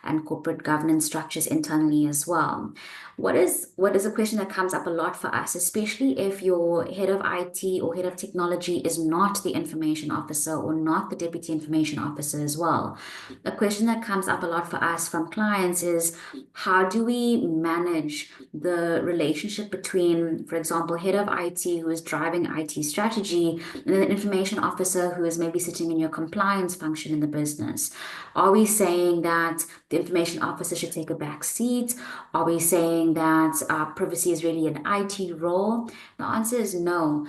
and corporate governance structures internally as well. What is a question that comes up a lot for us, especially if your head of IT or head of technology is not the information officer or not the deputy information officer as well? A question that comes up a lot for us from clients is, how do we manage the relationship between, for example, head of IT who is driving IT strategy and an information officer who is maybe sitting in your compliance function in the business? Are we saying that the information officer should take a back seat? Are we saying that privacy is really an IT role? The answer is no.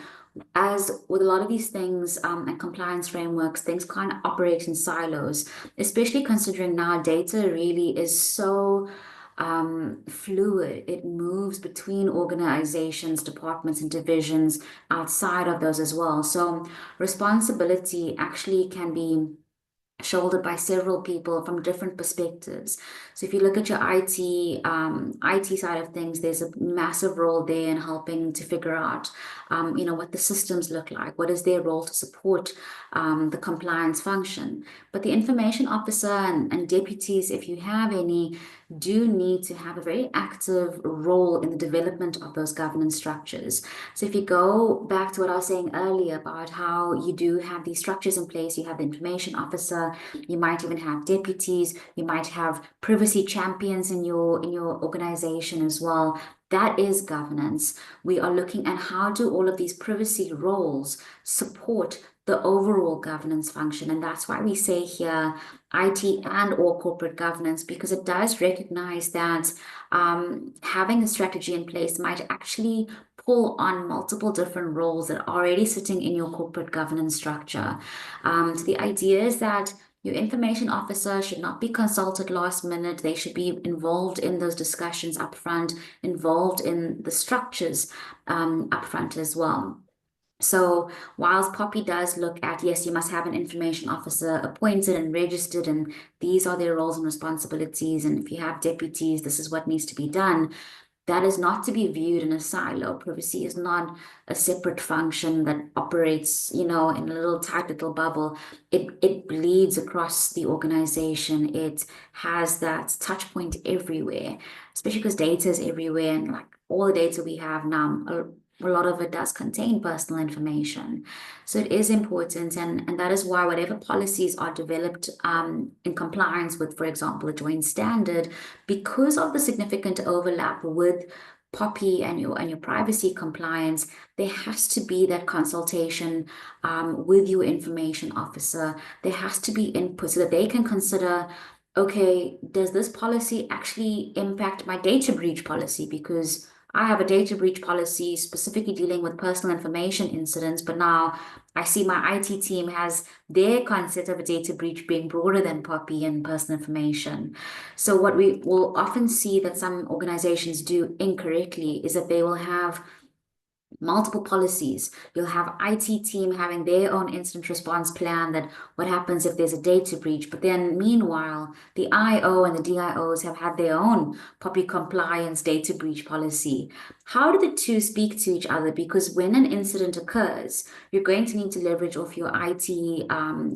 As with a lot of these things and compliance frameworks, things can't operate in silos, especially considering now data really is so fluid. It moves between organizations, departments, and divisions outside of those as well. So responsibility actually can be shouldered by several people from different perspectives. So if you look at your IT side of things, there's a massive role there in helping to figure out, what the systems look like, what is their role to support the compliance function. But the information officer and deputies, if you have any, do need to have a very active role in the development of those governance structures. So if you go back to what I was saying earlier about how you do have these structures in place, you have the information officer, you might even have deputies, you might have privacy champions in your organization as well. That is governance. We are looking at how do all of these privacy roles support the overall governance function. And that's why we say here IT and or corporate governance, because it does recognize that having a strategy in place might actually pull on multiple different roles that are already sitting in your corporate governance structure. So the idea is that your information officer should not be consulted last minute. They should be involved in those discussions upfront, involved in the structures upfront as well. So whilst Poppy does look at, yes, you must have an information officer appointed and registered, and these are their roles and responsibilities, and if you have deputies, this is what needs to be done. That is not to be viewed in a silo. Privacy is not a separate function that operates, in a little tight little bubble. It bleeds across the organization. It has that touch point everywhere, especially because data is everywhere, and like all the data we have now, a lot of it does contain personal information. So it is important, and that is why whatever policies are developed in compliance with, for example, a joint standard, because of the significant overlap with Poppy and your privacy compliance, there has to be that consultation with your information officer. There has to be input so that they can consider, okay, does this policy actually impact my data breach policy? Because I have a data breach policy specifically dealing with personal information incidents, but now I see my IT team has their concept of a data breach being broader than Poppy and personal information. So what we will often see that some organizations do incorrectly is that they will have multiple policies. You'll have IT team having their own incident response plan, that what happens if there's a data breach. But then meanwhile, the IO and the DIOs have had their own Poppy compliance data breach policy. How do the two speak to each other? Because when an incident occurs, you're going to need to leverage off your IT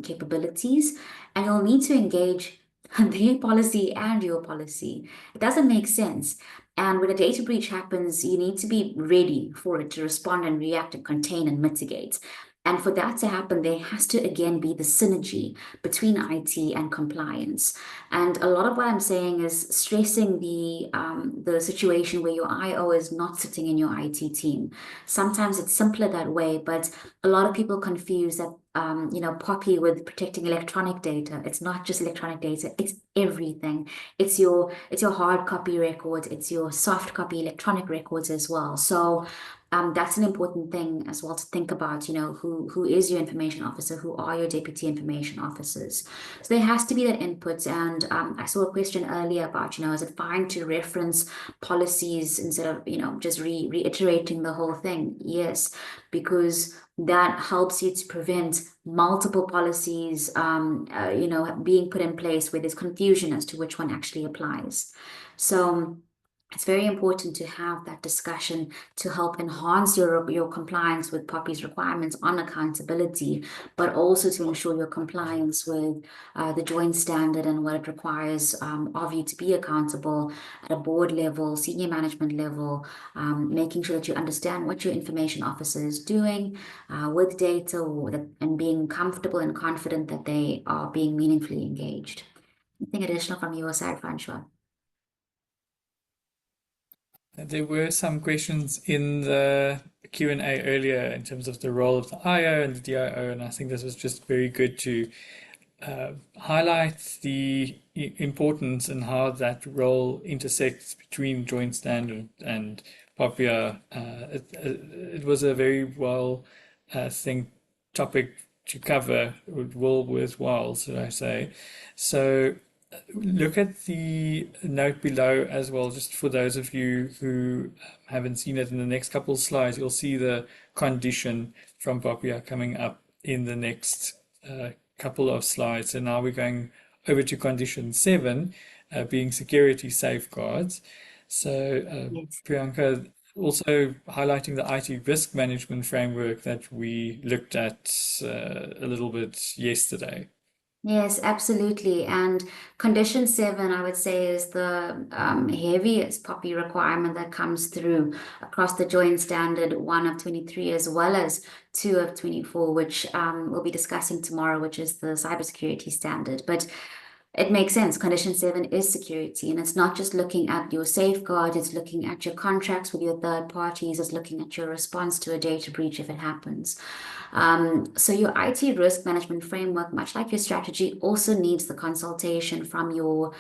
capabilities, and you'll need to engage their policy and your policy. It doesn't make sense. And when a data breach happens, you need to be ready for it to respond and react and contain and mitigate. And for that to happen, there has to again be the synergy between IT and compliance. And a lot of what I'm saying is stressing the situation where your IO is not sitting in your IT team. Sometimes it's simpler that way, but a lot of people confuse that Poppy with protecting electronic data. It's not just electronic data, it's everything. It's your hard copy records, it's your soft copy electronic records as well. So that's an important thing as well to think about, who is your information officer, who are your deputy information officers. So there has to be that input. And I saw a question earlier about, is it fine to reference policies instead of, just reiterating the whole thing? Yes, because that helps you to prevent multiple policies, being put in place where there's confusion as to which one actually applies. So it's very important to have that discussion to help enhance your compliance with Poppy's requirements on accountability, but also to ensure your compliance with the joint standard and what it requires of you to be accountable at a board level, senior management level, making sure that you understand what your information officer is doing with data, and being comfortable and confident that they are being meaningfully engaged. Anything additional from your side, Francois? There were some questions in the Q&A earlier in terms of the role of the IO and the DIO, and I think this was just very good to highlight the importance and how that role intersects between joint standard and POPIA. It was a very well, I think, topic to cover, well worthwhile, should I say. So look at the note below as well, just for those of you who haven't seen it. In the next couple of slides, you'll see the condition from POPIA coming up in the next couple of slides. So now we're going over to condition 7, being security safeguards. So Yes. Priyanka, also highlighting the IT risk management framework that we looked at a little bit yesterday. Yes, absolutely. And condition 7, I would say, is the heaviest Poppy requirement that comes through across the joint standard 1 of 23 as well as 2 of 24, which we'll be discussing tomorrow, which is the cybersecurity standard. But it makes sense. Condition 7 is security, and it's not just looking at your safeguard, it's looking at your contracts with your third parties, it's looking at your response to a data breach if it happens. So your IT risk management framework, much like your strategy, also needs the consultation from your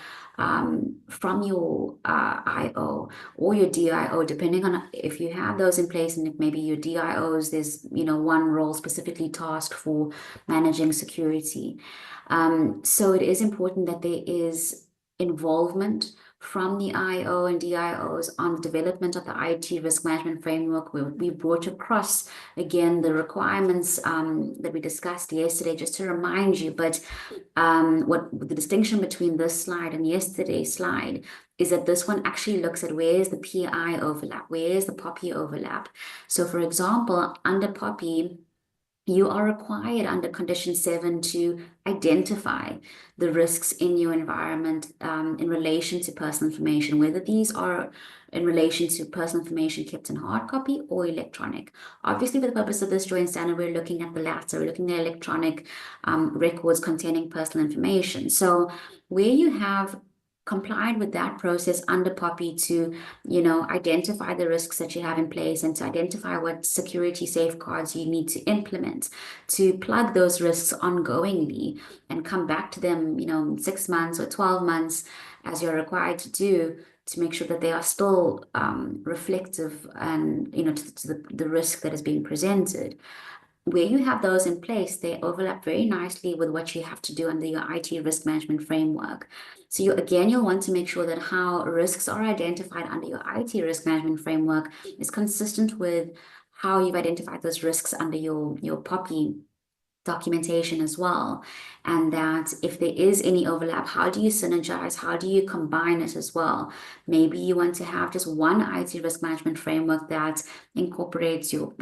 IO or your DIO, depending on if you have those in place, and if maybe your DIOs, there's one role specifically tasked for managing security. So it is important that there is involvement from the IO and DIOs on the development of the IT risk management framework. We brought across again the requirements that we discussed yesterday, just to remind you. But what the distinction between this slide and yesterday's slide is that this one actually looks at where is the PI overlap, where is the POPI overlap. So for example, under POPI, you are required under condition 7 to identify the risks in your environment in relation to personal information, whether these are in relation to personal information kept in hard copy or electronic. Obviously, for the purpose of this joint standard, we're looking at the latter. We're looking at electronic records containing personal information. So where you have complied with that process under POPI to, identify the risks that you have in place and to identify what security safeguards you need to implement to plug those risks ongoingly and come back to them, 6 months or 12 months as you're required to do to make sure that they are still reflective and, to the risk that is being presented. Where you have those in place, they overlap very nicely with what you have to do under your IT risk management framework. So you'll want to make sure that how risks are identified under your IT risk management framework is consistent with how you've identified those risks under your POPI documentation as well. And that if there is any overlap, how do you synergize? How do you combine it as well? Maybe you want to have just one IT risk management framework that incorporates your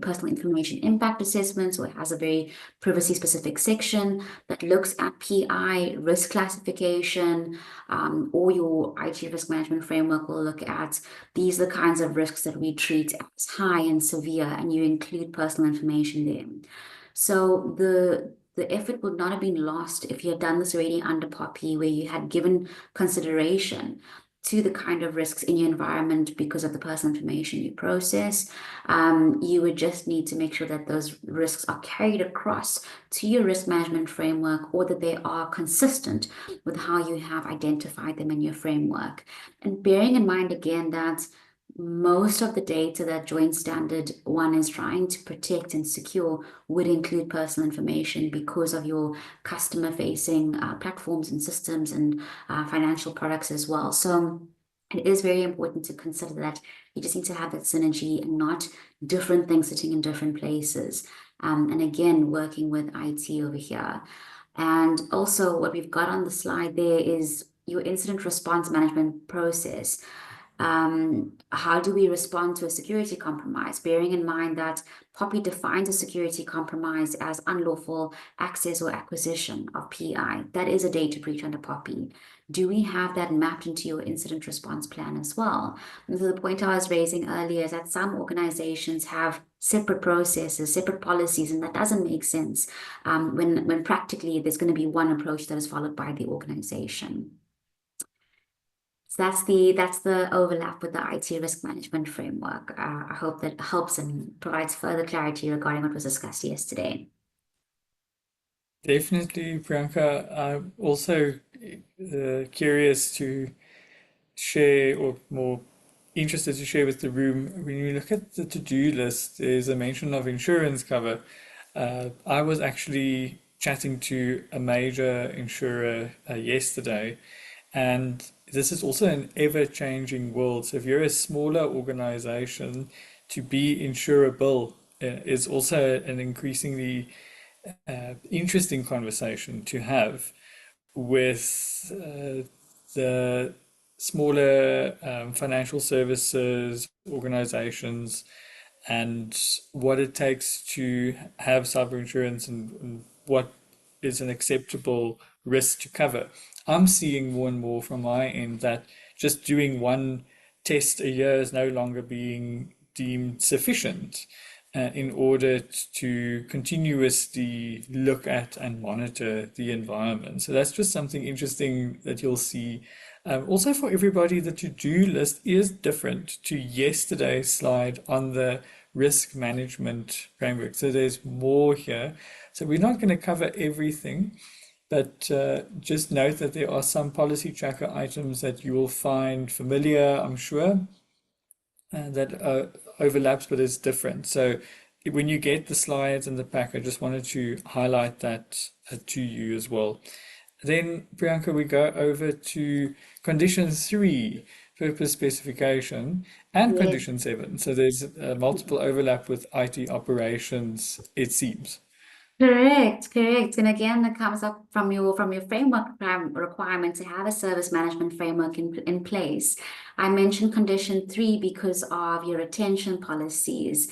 personal information impact assessments, or has a very privacy specific section that looks at PI risk classification, or your IT risk management framework will look at these are the kinds of risks that we treat as high and severe, and you include personal information there. So the effort would not have been lost if you had done this already under POPI, where you had given consideration to the kind of risks in your environment because of the personal information you process. You would just need to make sure that those risks are carried across to your risk management framework, or that they are consistent with how you have identified them in your framework. And bearing in mind again that most of the data that Joint Standard 1 is trying to protect and secure would include personal information because of your customer-facing platforms and systems and financial products as well. So it is very important to consider that you just need to have that synergy and not different things sitting in different places. And again, working with IT over here. And also what we've got on the slide there is your incident response management process. How do we respond to a security compromise? Bearing in mind that POPI defines a security compromise as unlawful access or acquisition of PI. That is a data breach under POPI. Do we have that mapped into your incident response plan as well? And so the point I was raising earlier is that some organizations have separate processes, separate policies, and that doesn't make sense when practically there's going to be one approach that is followed by the organization. So that's the overlap with the IT risk management framework. I hope that helps and provides further clarity regarding what was discussed yesterday. Definitely, Priyanka. I'm also curious to share, or more interested to share with the room. When you look at the to-do list, there's a mention of insurance cover. I was actually chatting to a major insurer yesterday, and this is also an ever-changing world. So if you're a smaller organization, to be insurable is also an increasingly interesting conversation to have with the smaller financial services organizations, and what it takes to have cyber insurance, and what is an acceptable risk to cover. I'm seeing more and more from my end that just doing one test a year is no longer being deemed sufficient in order to continuously look at and monitor the environment. So that's just something interesting that you'll see. Also, for everybody, the to-do list is different to yesterday's slide on the risk management framework. So there's more here. So we're not going to cover everything, but just note that there are some policy tracker items that you will find familiar, I'm sure, that overlaps, but is different. So when you get the slides and the pack, I just wanted to highlight that to you as well. Then, Priyanka, we go over to condition 3, purpose specification, and Yes. condition 7. So there's multiple overlap with IT operations, it seems. Correct, correct. And again, that comes up from your framework requirement to have a service management framework in place. I mentioned condition 3 because of your retention policies.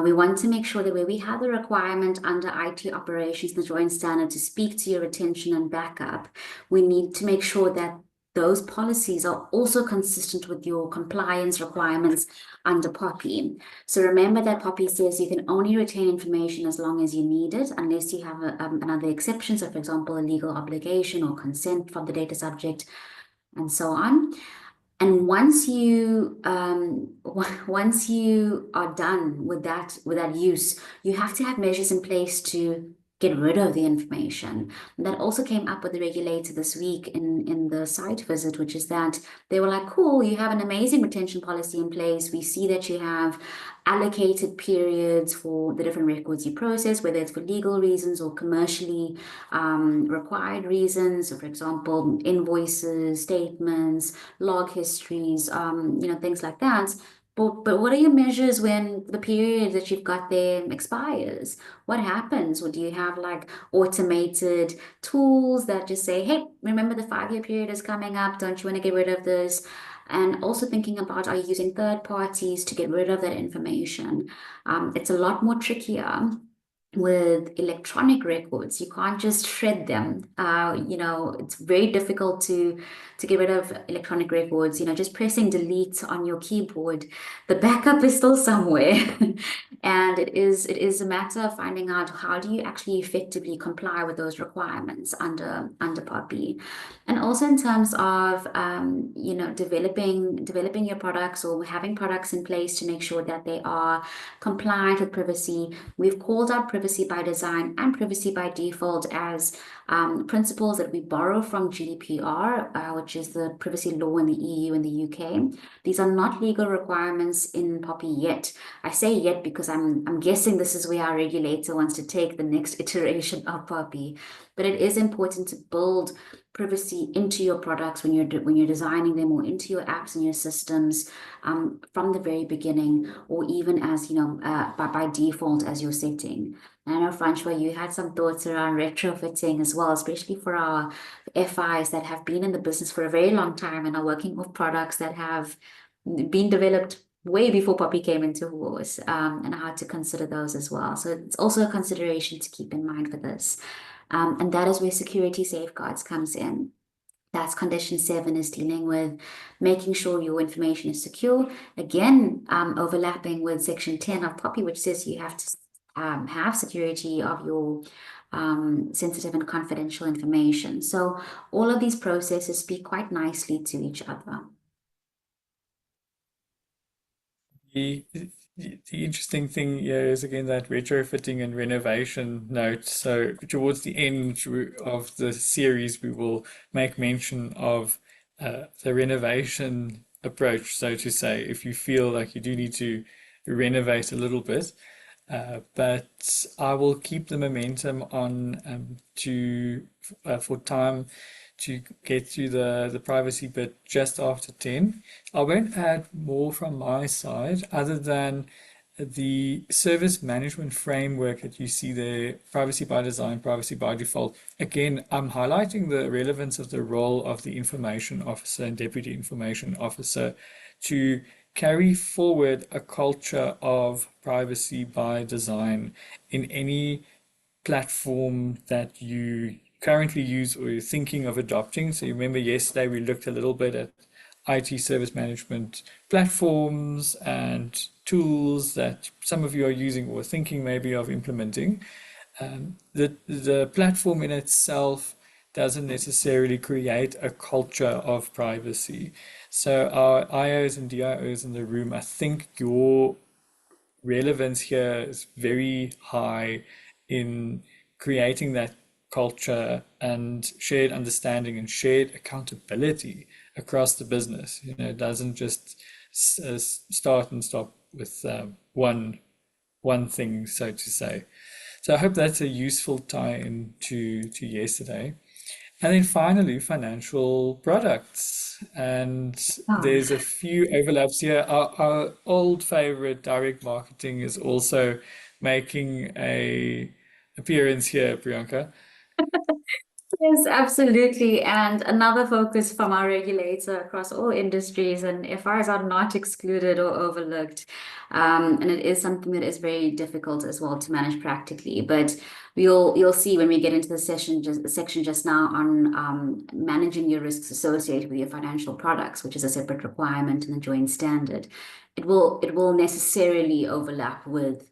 We want to make sure that where we have the requirement under IT operations, the joint standard to speak to your retention and backup, we need to make sure that those policies are also consistent with your compliance requirements under POPI. So remember that POPI says you can only retain information as long as you need it, unless you have another exception. So, for example, a legal obligation or consent from the data subject, and so on. And once you are done with that use, you have to have measures in place to get rid of the information. And that also came up with the regulator this week in the site visit, which is that they were like, cool, you have an amazing retention policy in place. We see that you have allocated periods for the different records you process, whether it's for legal reasons or commercially required reasons. So, for example, invoices, statements, log histories, things like that. But what are your measures when the period that you've got there expires? What happens? Or do you have like automated tools that just say, hey, remember the 5-year period is coming up. Don't you want to get rid of this? And also thinking about, are you using third parties to get rid of that information? It's a lot more trickier with electronic records. You can't just shred them. It's very difficult to get rid of electronic records. Just pressing delete on your keyboard, the backup is still somewhere. And it is a matter of finding out how do you actually effectively comply with those requirements under POPI. And also in terms of developing your products or having products in place to make sure that they are compliant with privacy. We've called out privacy by design and privacy by default as principles that we borrow from GDPR, which is the privacy law in the EU and the UK. These are not legal requirements in POPI yet. I say yet because I'm guessing this is where our regulator wants to take the next iteration of POPI. But it is important to build privacy into your products when you're designing them, or into your apps and your systems from the very beginning, or even as by default as your setting. I know, Francois, you had some thoughts around retrofitting as well, especially for our FIs that have been in the business for a very long time and are working with products that have been developed way before POPI came into force, and how to consider those as well. So it's also a consideration to keep in mind for this. And that is where security safeguards comes in. That's condition 7, is dealing with making sure your information is secure. Again, overlapping with section 10 of POPI, which says you have to have security of your sensitive and confidential information. So all of these processes speak quite nicely to each other. The interesting thing here is again that retrofitting and renovation note. So towards the end of the series, we will make mention of the renovation approach, so to say, if you feel like you do need to renovate a little bit. But I will keep the momentum on for time to get through the privacy bit just after 10. I won't add more from my side other than the service management framework that you see there, privacy by design, privacy by default. Again, I'm highlighting the relevance of the role of the information officer and deputy information officer to carry forward a culture of privacy by design in any platform that you currently use or you're thinking of adopting. So you remember yesterday we looked a little bit at IT service management platforms and tools that some of you are using or thinking maybe of implementing. The platform in itself doesn't necessarily create a culture of privacy. So our IOs and DIOs in the room, I think your relevance here is very high in creating that culture and shared understanding and shared accountability across the business. It doesn't just start and stop with one thing, so to say. So I hope that's a useful tie-in to yesterday. And then finally, financial products. And Oh, there's a few overlaps here. Our old favorite, direct marketing, is also making a appearance here, Priyanka. yes, absolutely. And another focus from our regulator across all industries, and FRs are not excluded or overlooked. And it is something that is very difficult as well to manage practically. But you'll see when we get into the section just now on managing your risks associated with your financial products, which is a separate requirement in the joint standard. It will necessarily overlap with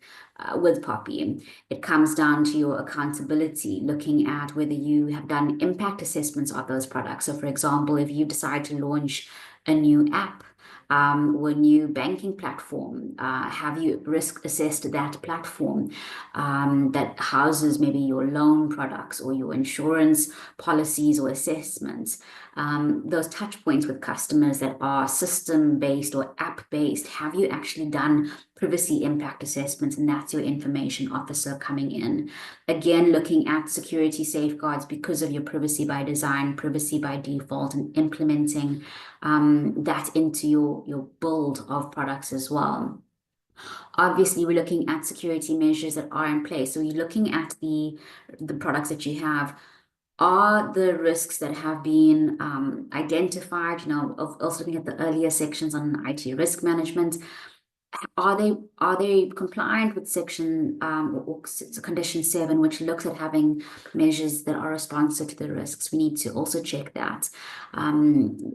Poppy. It comes down to your accountability, looking at whether you have done impact assessments of those products. So, for example, if you decide to launch a new app or a new banking platform, have you risk assessed that platform that houses maybe your loan products or your insurance policies or assessments? Those touch points with customers that are system based or app based, have you actually done privacy impact assessments? And that's your information officer coming in. Again, looking at security safeguards because of your privacy by design, privacy by default, and implementing that into your build of products as well. Obviously, we're looking at security measures that are in place. So you're looking at the products that you have, are the risks that have been identified, also looking at the earlier sections on IT risk management, are they compliant with section condition 7, which looks at having measures that are responsive to the risks? We need to also check that.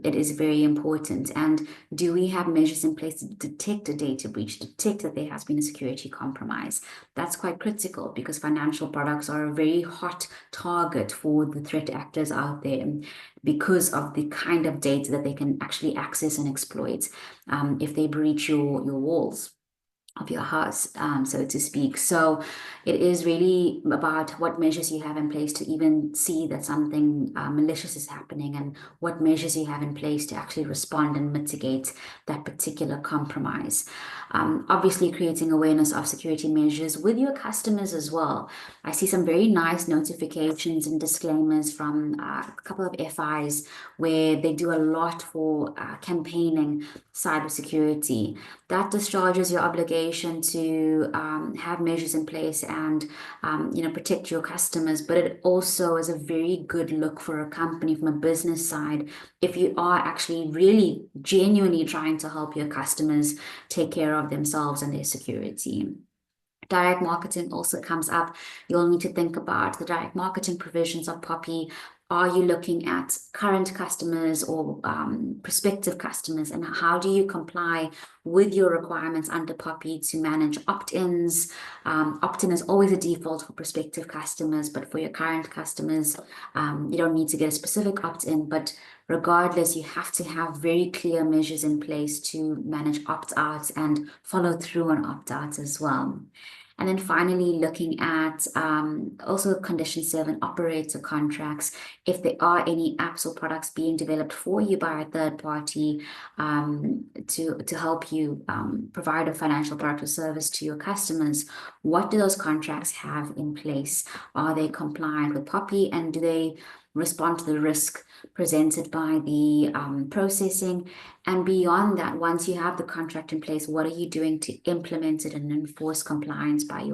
It is very important. And do we have measures in place to detect a data breach, detect that there has been a security compromise? That's quite critical because financial products are a very hot target for the threat actors out there because of the kind of data that they can actually access and exploit if they breach your walls of your house, so to speak. So it is really about what measures you have in place to even see that something malicious is happening and what measures you have in place to actually respond and mitigate that particular compromise. Obviously, creating awareness of security measures with your customers as well. I see some very nice notifications and disclaimers from a couple of FIs where they do a lot for campaigning cybersecurity. That discharges your obligation to have measures in place and protect your customers. But it also is a very good look for a company from a business side if you are actually really genuinely trying to help your customers take care of themselves and their security. Direct marketing also comes up. You'll need to think about the direct marketing provisions of Poppy. Are you looking at current customers or prospective customers, and how do you comply with your requirements under Poppy to manage opt-ins? Opt-in is always a default for prospective customers, but for your current customers, you don't need to get a specific opt-in, but regardless, you have to have very clear measures in place to manage opt-outs and follow through on opt-outs as well. And then finally, looking at also condition 7, operator contracts. If there are any apps or products being developed for you by a third party to help you provide a financial product or service to your customers, what do those contracts have in place? Are they compliant with Poppy, and do they respond to the risk presented by the processing? And beyond that, once you have the contract in place, what are you doing to implement it and enforce compliance by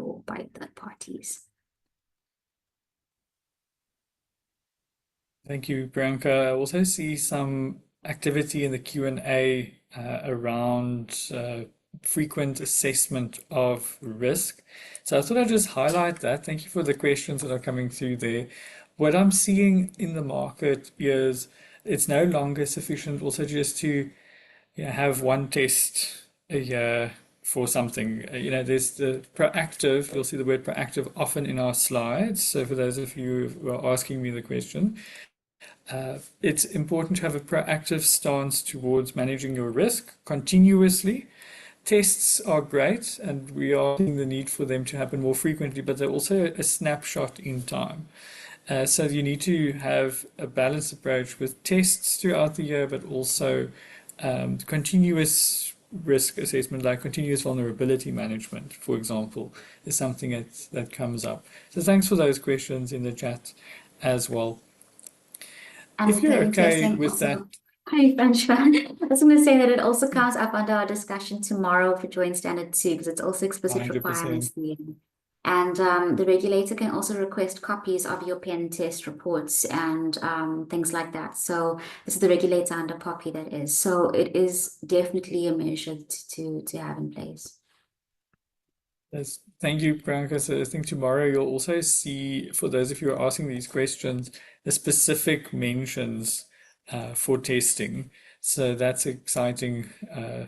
third parties? Thank you, Priyanka. I also see some activity in the Q&A around frequent assessment of risk. So I thought I'd just highlight that. Thank you for the questions that are coming through there. What I'm seeing in the market is it's no longer sufficient also just to have one test a year for something. There's the proactive, you'll see the word proactive often in our slides. So for those of you who are asking me the question, it's important to have a proactive stance towards managing your risk continuously tests are great, and we are seeing the need for them to happen more frequently, but they're also a snapshot in time. So you need to have a balanced approach with tests throughout the year, but also continuous risk assessment, like continuous vulnerability management, for example, is something that comes up. So thanks for those questions in the chat as well. If And you're the okay testing with that, also, hi, Francois. I was going to say that it also comes up under our discussion tomorrow for Joint Standard 2, because it's also explicit 100%. requirements there. And the regulator can also request copies of your pen test reports and things like that. So this is the regulator under POPI that is. So it is definitely a measure to have in place. Yes, thank you, Priyanka. So I think tomorrow you'll also see, for those of you who are asking these questions, the specific mentions for testing. So that's exciting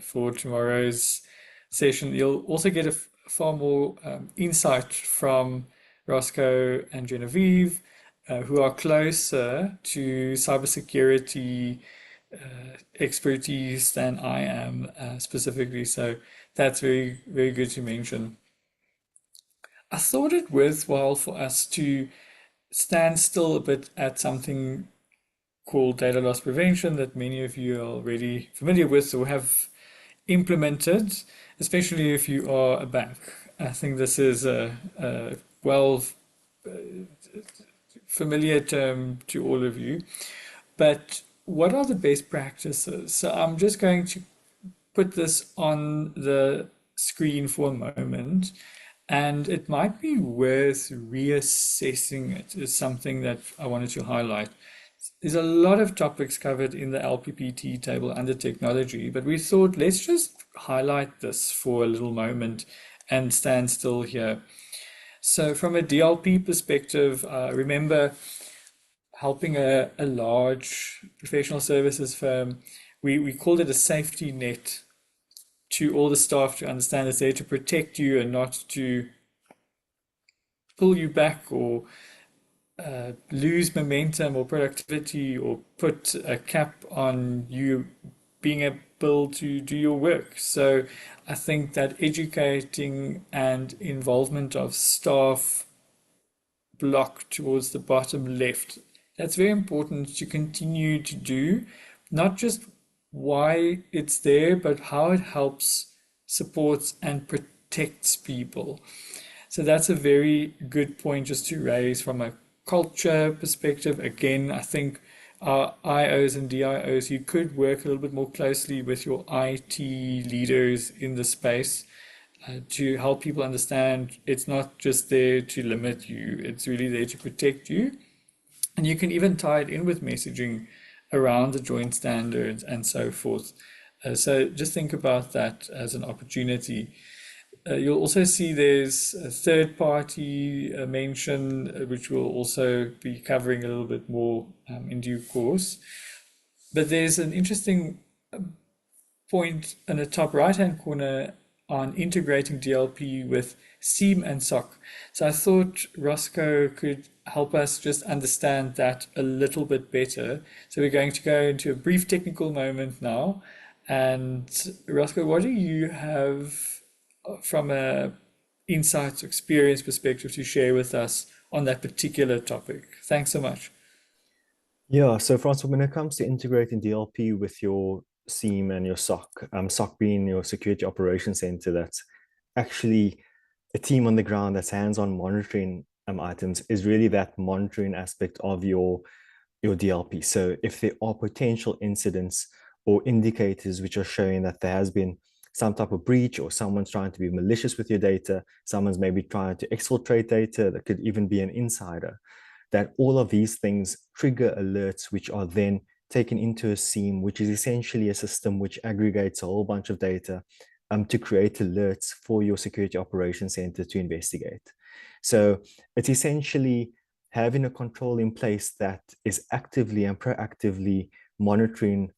for tomorrow's session. You'll also get a far more insight from Roscoe and Genevieve, who are closer to cybersecurity expertise than I am specifically. So that's very, very good to mention. I thought it worthwhile for us to stand still a bit at something called data loss prevention that many of you are already familiar with or have implemented, especially if you are a bank. I think this is a well familiar term to all of you. But what are the best practices? So I'm just going to put this on the screen for a moment, and it might be worth reassessing it, is something that I wanted to highlight. There's a lot of topics covered in the LPPT table under technology, but we thought let's just highlight this for a little moment and stand still here. So, from a DLP perspective, remember helping a large professional services firm, we called it a safety net to all the staff to understand it's there to protect you and not to pull you back or lose momentum or productivity or put a cap on you being able to do your work. So I think that educating and involvement of staff block towards the bottom left, that's very important to continue to do, not just why it's there, but how it helps, supports, and protects people. So that's a very good point just to raise from a culture perspective. Again, I think our IOs and DIOs, you could work a little bit more closely with your IT leaders in the space to help people understand it's not just there to limit you, it's really there to protect you. And you can even tie it in with messaging around the joint standards and so forth. So just think about that as an opportunity. You'll also see there's a third party mention, which we'll also be covering a little bit more in due course. But there's an interesting point in the top right hand corner on integrating DLP with SIEM and SOC. So I thought Roscoe could help us just understand that a little bit better. So we're going to go into a brief technical moment now. And Roscoe, what do you have from a insights experience perspective to share with us on that particular topic? Thanks so much. Yeah, so Francois, when it comes to integrating DLP with your SIEM and your SOC, SOC being your Security Operations Center, that's actually a team on the ground that's hands-on monitoring items, is really that monitoring aspect of your DLP. So if there are potential incidents or indicators which are showing that there has been some type of breach or someone's trying to be malicious with your data, someone's maybe trying to exfiltrate data, that could even be an insider, that all of these things trigger alerts which are then taken into a SIEM, which is essentially a system which aggregates a whole bunch of data to create alerts for your Security Operations Center to investigate. So it's essentially having a control in place that is actively and proactively monitoring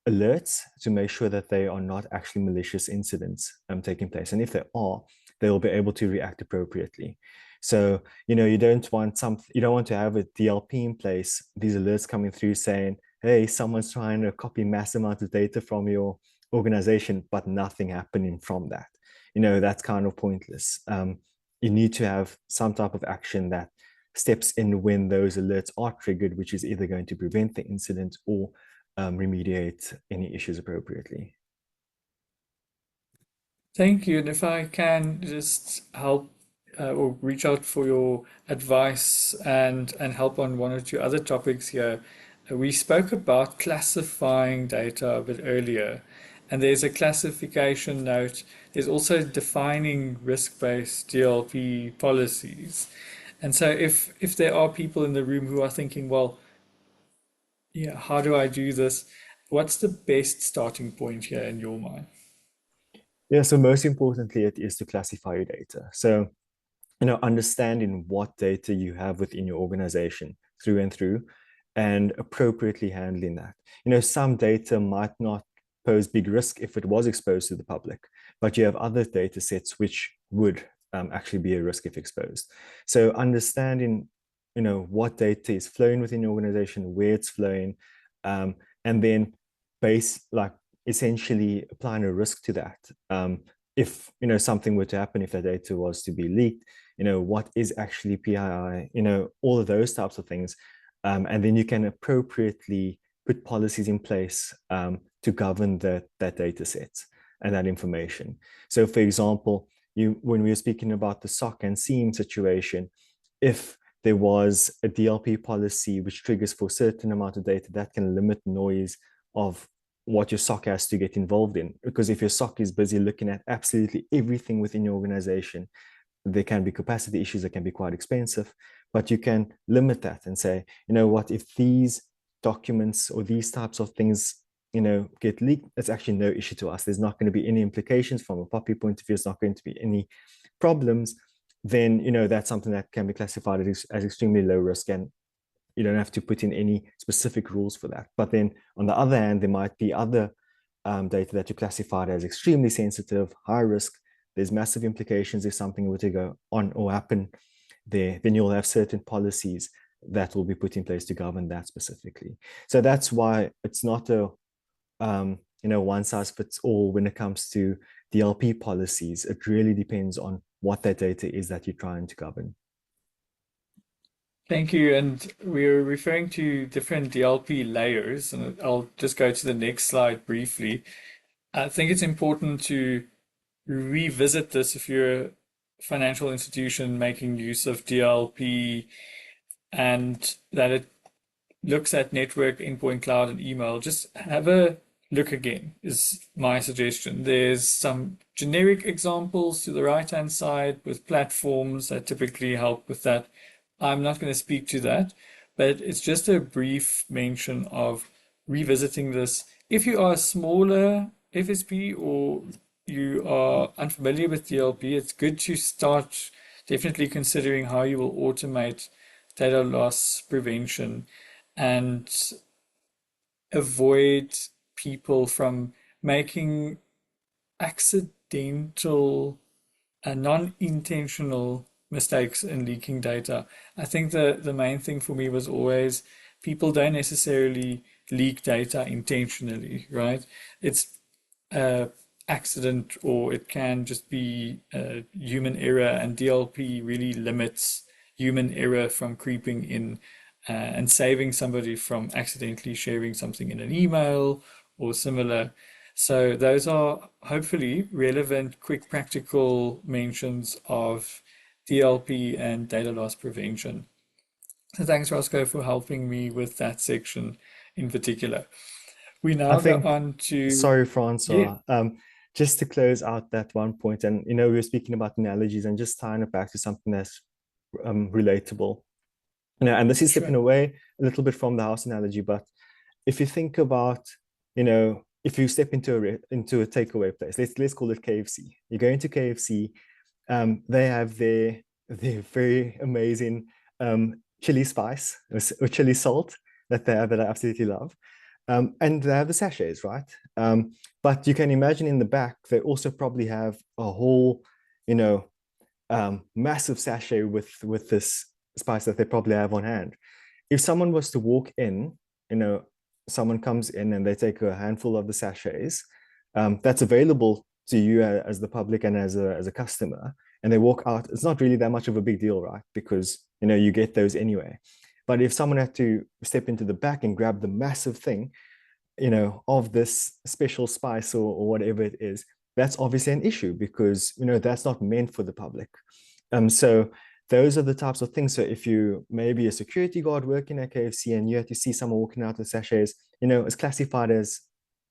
alerts to make sure that they are not actually malicious incidents taking place. And if they are, they will be able to react appropriately. So, you don't want to have a DLP in place, these alerts coming through saying, hey, someone's trying to copy mass amounts of data from your organization, but nothing happening from that. You know, that's kind of pointless. You need to have some type of action that steps in when those alerts are triggered, which is either going to prevent the incident or remediate any issues appropriately. Thank you. And if I can just help or reach out for your advice and help on one or two other topics here. We spoke about classifying data a bit earlier, and there's a classification note. There's also defining risk-based DLP policies. And so if there are people in the room who are thinking, well, yeah, how do I do this? What's the best starting point here in your mind? Yeah, so most importantly, it is to classify your data. So, you know, understanding what data you have within your organization through and through, and appropriately handling that. You know, some data might not pose big risk if it was exposed to the public, but you have other data sets which would actually be a risk if exposed. So understanding, you know, what data is flowing within your organization, where it's flowing, and then essentially applying a risk to that. If, you know, something were to happen, if that data was to be leaked, you know, what is actually PII, you know, all of those types of things. And then you can appropriately put policies in place to govern that data set and that information. So for example, when we were speaking about the SOC and SIEM situation, if there was a DLP policy which triggers for a certain amount of data, that can limit noise of what your SOC has to get involved in. Because if your SOC is busy looking at absolutely everything within your organization, there can be capacity issues that can be quite expensive, but you can limit that and say, you know what, if these documents or these types of things, you know, get leaked, it's actually no issue to us. There's not going to be any implications from a POPI point of view. It's not going to be any problems. Then, you know, that's something that can be classified as extremely low risk, and you don't have to put in any specific rules for that. But then on the other hand, there might be other data that you classified as extremely sensitive, high risk. There's massive implications if something were to go on or happen there. Then you'll have certain policies that will be put in place to govern that specifically. So that's why it's not a you know, one size fits all when it comes to DLP policies. It really depends on what that data is that you're trying to govern. Thank you. And we're referring to different DLP layers, and I'll just go to the next slide briefly. I think it's important to revisit this if you're a financial institution making use of DLP, and that it looks at network, endpoint, cloud, and email. Just have a look again, is my suggestion. There's some generic examples to the right-hand side with platforms that typically help with that. I'm not going to speak to that, but it's just a brief mention of revisiting this. If you are a smaller FSP or you are unfamiliar with DLP, it's good to start definitely considering how you will automate data loss prevention and avoid people from making accidental and non-intentional mistakes in leaking data. I think the main thing for me was always people don't necessarily leak data intentionally, right? It's accident, or it can just be human error, and DLP really limits human error from creeping in and saving somebody from accidentally sharing something in an email or similar. So those are hopefully relevant, quick, practical mentions of DLP and data loss prevention. So thanks, Roscoe, for helping me with that section in particular. We I now go think, on to, sorry, yeah, Francois, just to close out that one point, and you know, we were speaking about analogies and just tying it back to something that's relatable. You know, and this is stepping sure. away a little bit from the house analogy, but if you think about, you know, if you step into a takeaway place, let's call it KFC. You go into KFC, they have their very amazing chili spice or chili salt that they have that I absolutely love. And they have the sachets, right? But you can imagine in the back, they also probably have a whole, you know, massive sachet with this spice that they probably have on hand. If someone was to walk in, you know, someone comes in and they take a handful of the sachets, that's available to you as the public and as a customer, and they walk out, it's not really that much of a big deal, right? Because you get those anyway. But if someone had to step into the back and grab the massive thing, of this special spice or whatever it is, that's obviously an issue because that's not meant for the public. So those are the types of things. So if you maybe a security guard working at KFC and you have to see someone walking out with sachets, it's classified as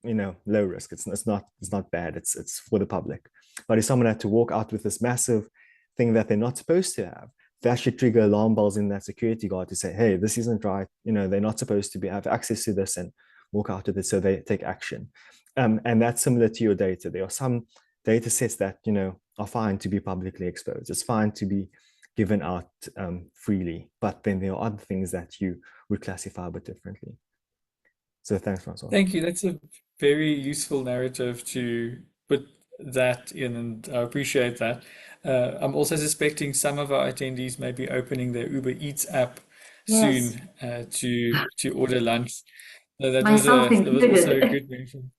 low risk. It's not bad. It's for the public. But if someone had to walk out with this massive thing that they're not supposed to have, that should trigger alarm bells in that security guard to say, hey, this isn't right. They're not supposed to have access to this and walk out with it, so they take action. And that's similar to your data. There are some data sets that are fine to be publicly exposed. It's fine to be given out freely, but then there are other things that you would classify a bit differently. So thanks, Francois. Thank you. That's a very useful narrative to put that in, and I appreciate that. I'm also suspecting some of our attendees may be opening their Uber Eats app Yes, soon to order lunch. So myself that was also a included. good mention.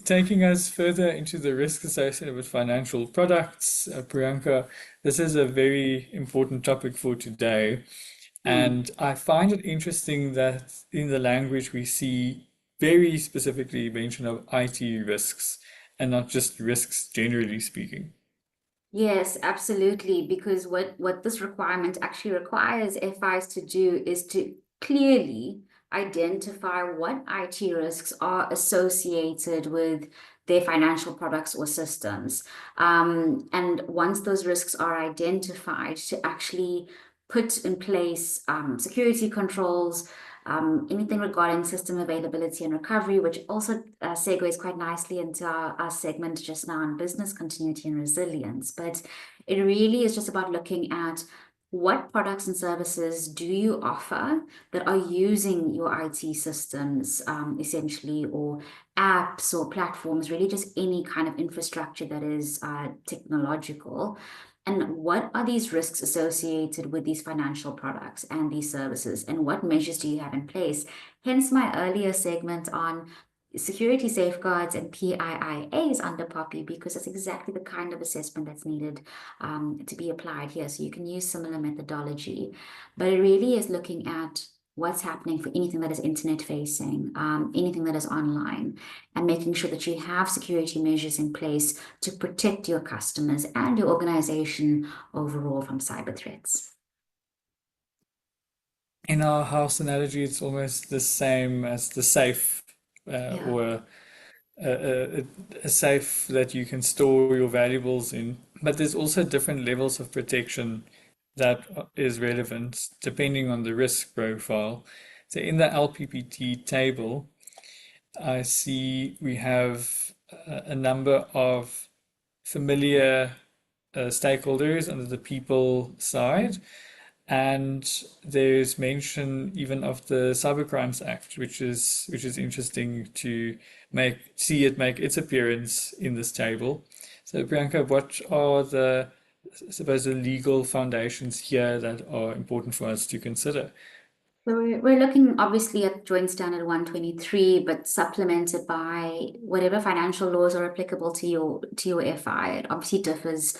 Taking us further into the risks associated with financial products, Priyanka, this is a very important topic for today. Mm. And I find it interesting that in the language we see very specifically mention of IT risks and not just risks generally speaking. Yes, absolutely. Because what this requirement actually requires FIs to do is to clearly identify what IT risks are associated with their financial products or systems. And once those risks are identified, to actually put in place security controls, anything regarding system availability and recovery, which also segues quite nicely into our segment just now on business continuity and resilience. But it really is just about looking at what products and services do you offer that are using your IT systems, essentially, or apps or platforms, really just any kind of infrastructure that is technological. And what are these risks associated with these financial products and these services? And what measures do you have in place? Hence my earlier segment on security safeguards and PIIAs under POPI, because that's exactly the kind of assessment that's needed to be applied here. So you can use similar methodology, but it really is looking at what's happening for anything that is internet facing, anything that is online, and making sure that you have security measures in place to protect your customers and your organization overall from cyber threats. In our house analogy, it's almost the same as the safe Yeah. or a safe that you can store your valuables in. But there's also different levels of protection that is relevant depending on the risk profile. So in the LPPT table, I see we have a number of familiar stakeholders under the people side. And there's mention even of the Cybercrimes Act, which is interesting to see it make its appearance in this table. So Priyanka, what are I suppose the legal foundations here that are important for us to consider? So we're looking obviously at Joint Standard 123, but supplemented by whatever financial laws are applicable to your FI. It obviously differs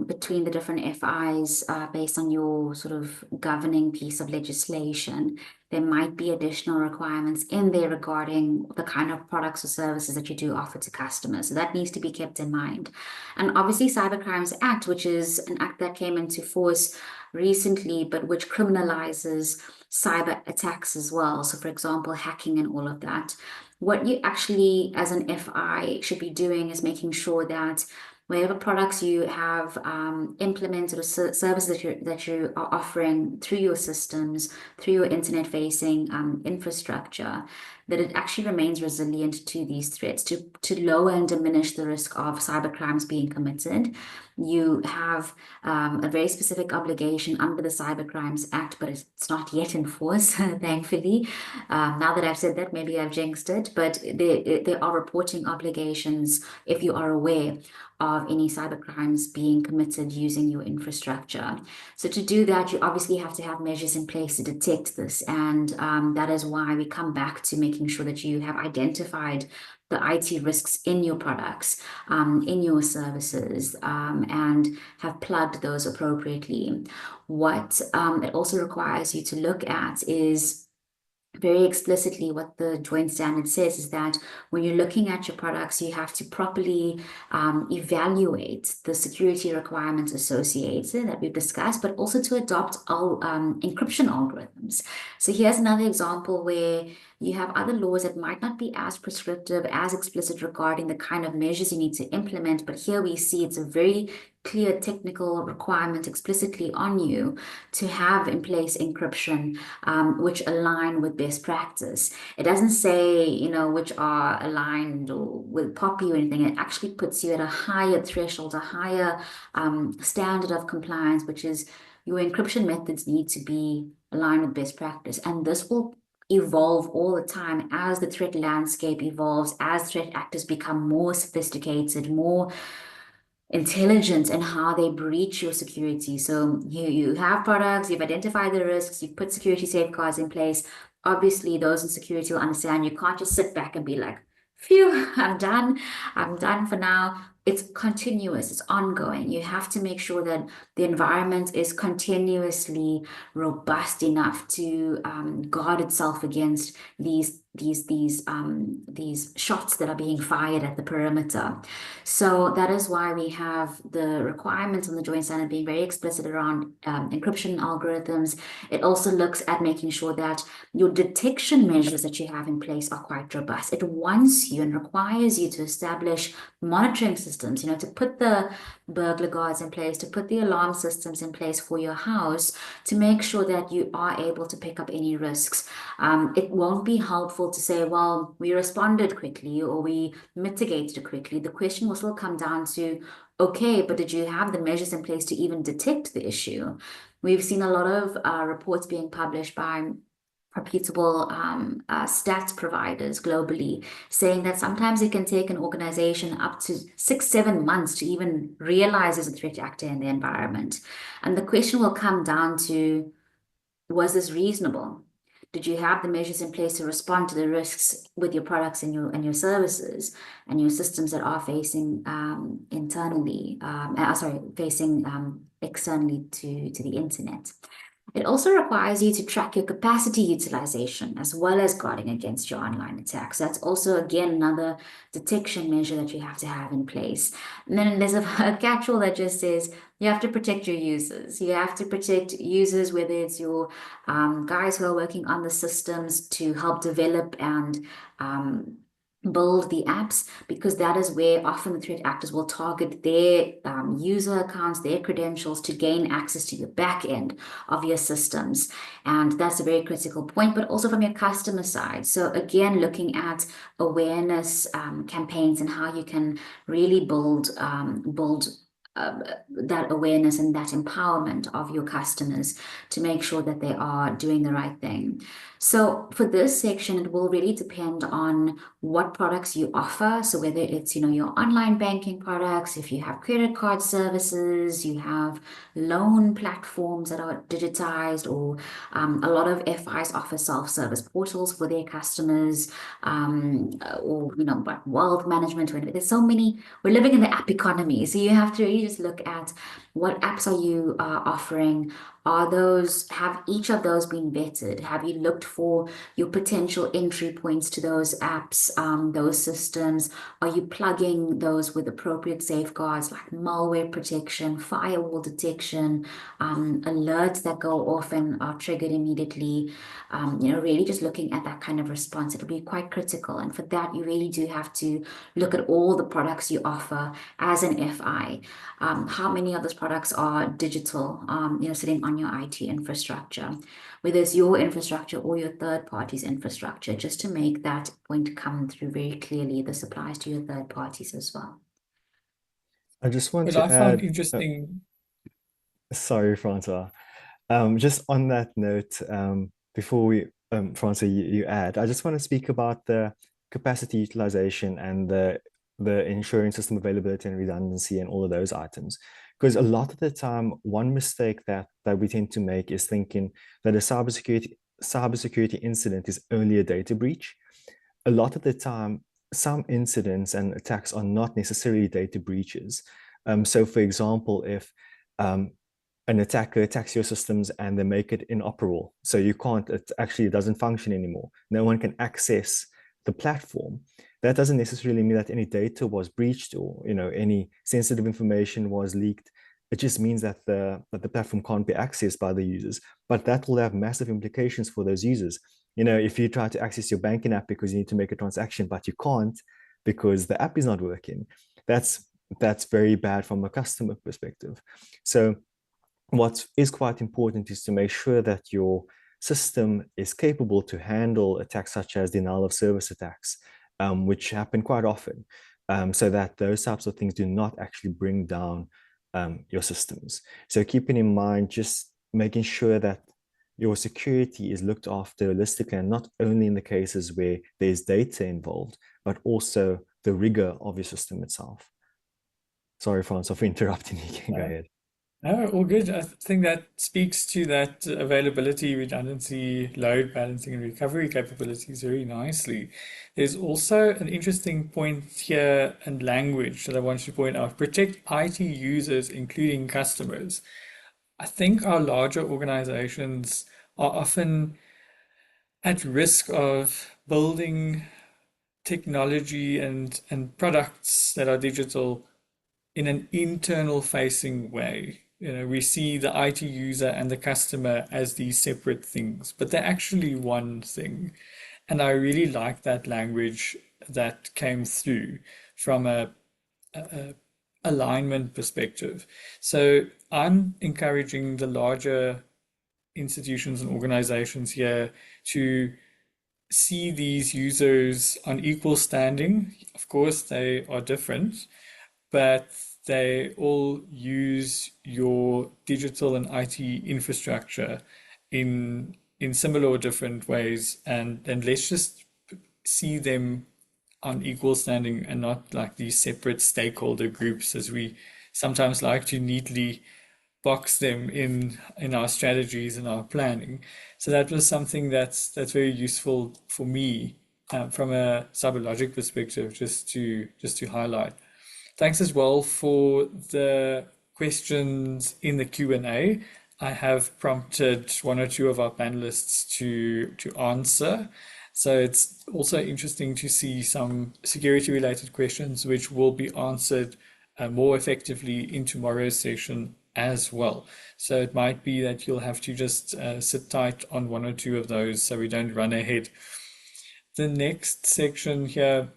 between the different FIs based on your sort of governing piece of legislation. There might be additional requirements in there regarding the kind of products or services that you do offer to customers. So that needs to be kept in mind. And obviously, Cybercrimes Act, which is an act that came into force recently, but which criminalizes cyber attacks as well. So, for example, hacking and all of that. What you actually, as an FI, should be doing is making sure that whatever products you have implemented or services that you are offering through your systems, through your internet-facing infrastructure, that it actually remains resilient to these threats, to lower and diminish the risk of cyber crimes being committed. You have a very specific obligation under the Cybercrimes Act, but it's not yet in force, thankfully. Now that I've said that, maybe I've jinxed it, but there are reporting obligations, if you are aware, of any cyber crimes being committed using your infrastructure. So to do that, you obviously have to have measures in place to detect this. And that is why we come back to making sure that you have identified the IT risks in your products, in your services, and have plugged those appropriately. What it also requires you to look at is very explicitly what the joint standard says is that when you're looking at your products, you have to properly evaluate the security requirements associated that we've discussed, but also to adopt encryption algorithms. So here's another example where you have other laws that might not be as prescriptive, as explicit regarding the kind of measures you need to implement, but here we see it's a very clear technical requirement explicitly on you to have in place encryption, which align with best practice. It doesn't say, which are aligned or with POPI or anything. It actually puts you at a higher threshold, a higher standard of compliance, which is your encryption methods need to be aligned with best practice. And this will evolve all the time as the threat landscape evolves, as threat actors become more sophisticated, more intelligent in how they breach your security. So you have products, you've identified the risks, you've put security safeguards in place. Obviously, those in security will understand you can't just sit back and be like, phew, I'm done. I'm done for now. It's continuous, it's ongoing. You have to make sure that the environment is continuously robust enough to guard itself against these shots that are being fired at the perimeter. So that is why we have the requirements on the joint standard being very explicit around encryption algorithms. It also looks at making sure that your detection measures that you have in place are quite robust. It wants you and requires you to establish monitoring systems, to put the burglar guards in place, to put the alarm systems in place for your house to make sure that you are able to pick up any risks. It won't be helpful to say, well, we responded quickly or we mitigated quickly. The question will still come down to, okay, but did you have the measures in place to even detect the issue? We've seen a lot of reports being published by reputable stats providers globally saying that sometimes it can take an organization up to 6, 7 months to even realize there's a threat actor in the environment. And the question will come down to, was this reasonable? Did you have the measures in place to respond to the risks with your products and your services and your systems that are facing facing externally to the internet? It also requires you to track your capacity utilization as well as guarding against your online attacks. That's also, again, another detection measure that you have to have in place. And then there's a catch-all that just says you have to protect your users. You have to protect users, whether it's your guys who are working on the systems to help develop and build the apps, because that is where often the threat actors will target their user accounts, their credentials to gain access to the back end of your systems. And that's a very critical point, but also from your customer side. So again, looking at awareness campaigns and how you can really build that awareness and that empowerment of your customers to make sure that they are doing the right thing. So for this section, it will really depend on what products you offer. So whether it's, your online banking products, if you have credit card services, you have loan platforms that are digitized, or a lot of FIs offer self-service portals for their customers, or, like wealth management. There's so many, we're living in the app economy. So you have to really just look at what apps are you offering. Have each of those been vetted? Have you looked for your potential entry points to those apps, those systems? Are you plugging those with appropriate safeguards like malware protection, firewall detection, alerts that go off and are triggered immediately? Really just looking at that kind of response, it'll be quite critical. And for that, you really do have to look at all the products you offer as an FI. How many of those products are digital, sitting on your IT infrastructure, whether it's your infrastructure or your third party's infrastructure, just to make that point come through very clearly. This applies to your third parties as well. I just want What to I found add, interesting, sorry, Francois. Just on that note, before Francois, you add, I just want to speak about the capacity utilization and the the ensuring system availability and redundancy and all of those items. Because a lot of the time, one mistake that we tend to make is thinking that a cybersecurity incident is only a data breach. A lot of the time, some incidents and attacks are not necessarily data breaches. So, for example, if an attacker attacks your systems and they make it inoperable, so you can't, it doesn't function anymore. No one can access the platform. That doesn't necessarily mean that any data was breached or any sensitive information was leaked. It just means that the platform can't be accessed by the users. But that will have massive implications for those users. If you try to access your banking app because you need to make a transaction, but you can't because the app is not working, that's very bad from a customer perspective. So what is quite important is to make sure that your system is capable to handle attacks such as denial of service attacks, which happen quite often, so that those types of things do not actually bring down your systems. So keeping in mind, just making sure that your security is looked after holistically, and not only in the cases where there's data involved, but also the rigor of your system itself. Sorry, Francois, for interrupting. You can go Uh, ahead. No, all good. I think that speaks to that availability, redundancy, load balancing, and recovery capabilities very nicely. There's also an interesting point here and language that I want to point out. Protect IT users, including customers. I think our larger organizations are often at risk of building technology and products that are digital in an internal facing way. We see the IT user and the customer as these separate things, but they're actually one thing. And I really like that language that came through from a alignment perspective. So I'm encouraging the larger institutions and organizations here to see these users on equal standing. Of course, they are different, but they all use your digital and IT infrastructure in similar or different ways, and let's just see them on equal standing and not like these separate stakeholder groups as we sometimes like to neatly box them in our strategies and our planning. So that was something that's very useful for me from a cyberlogic perspective, just to highlight. Thanks as well for the questions in the Q&A. I have prompted one or two of our panelists to answer. So it's also interesting to see some security related questions which will be answered more effectively in tomorrow's session as well. So it might be that you'll have to just sit tight on one or two of those so we don't run ahead. The next section here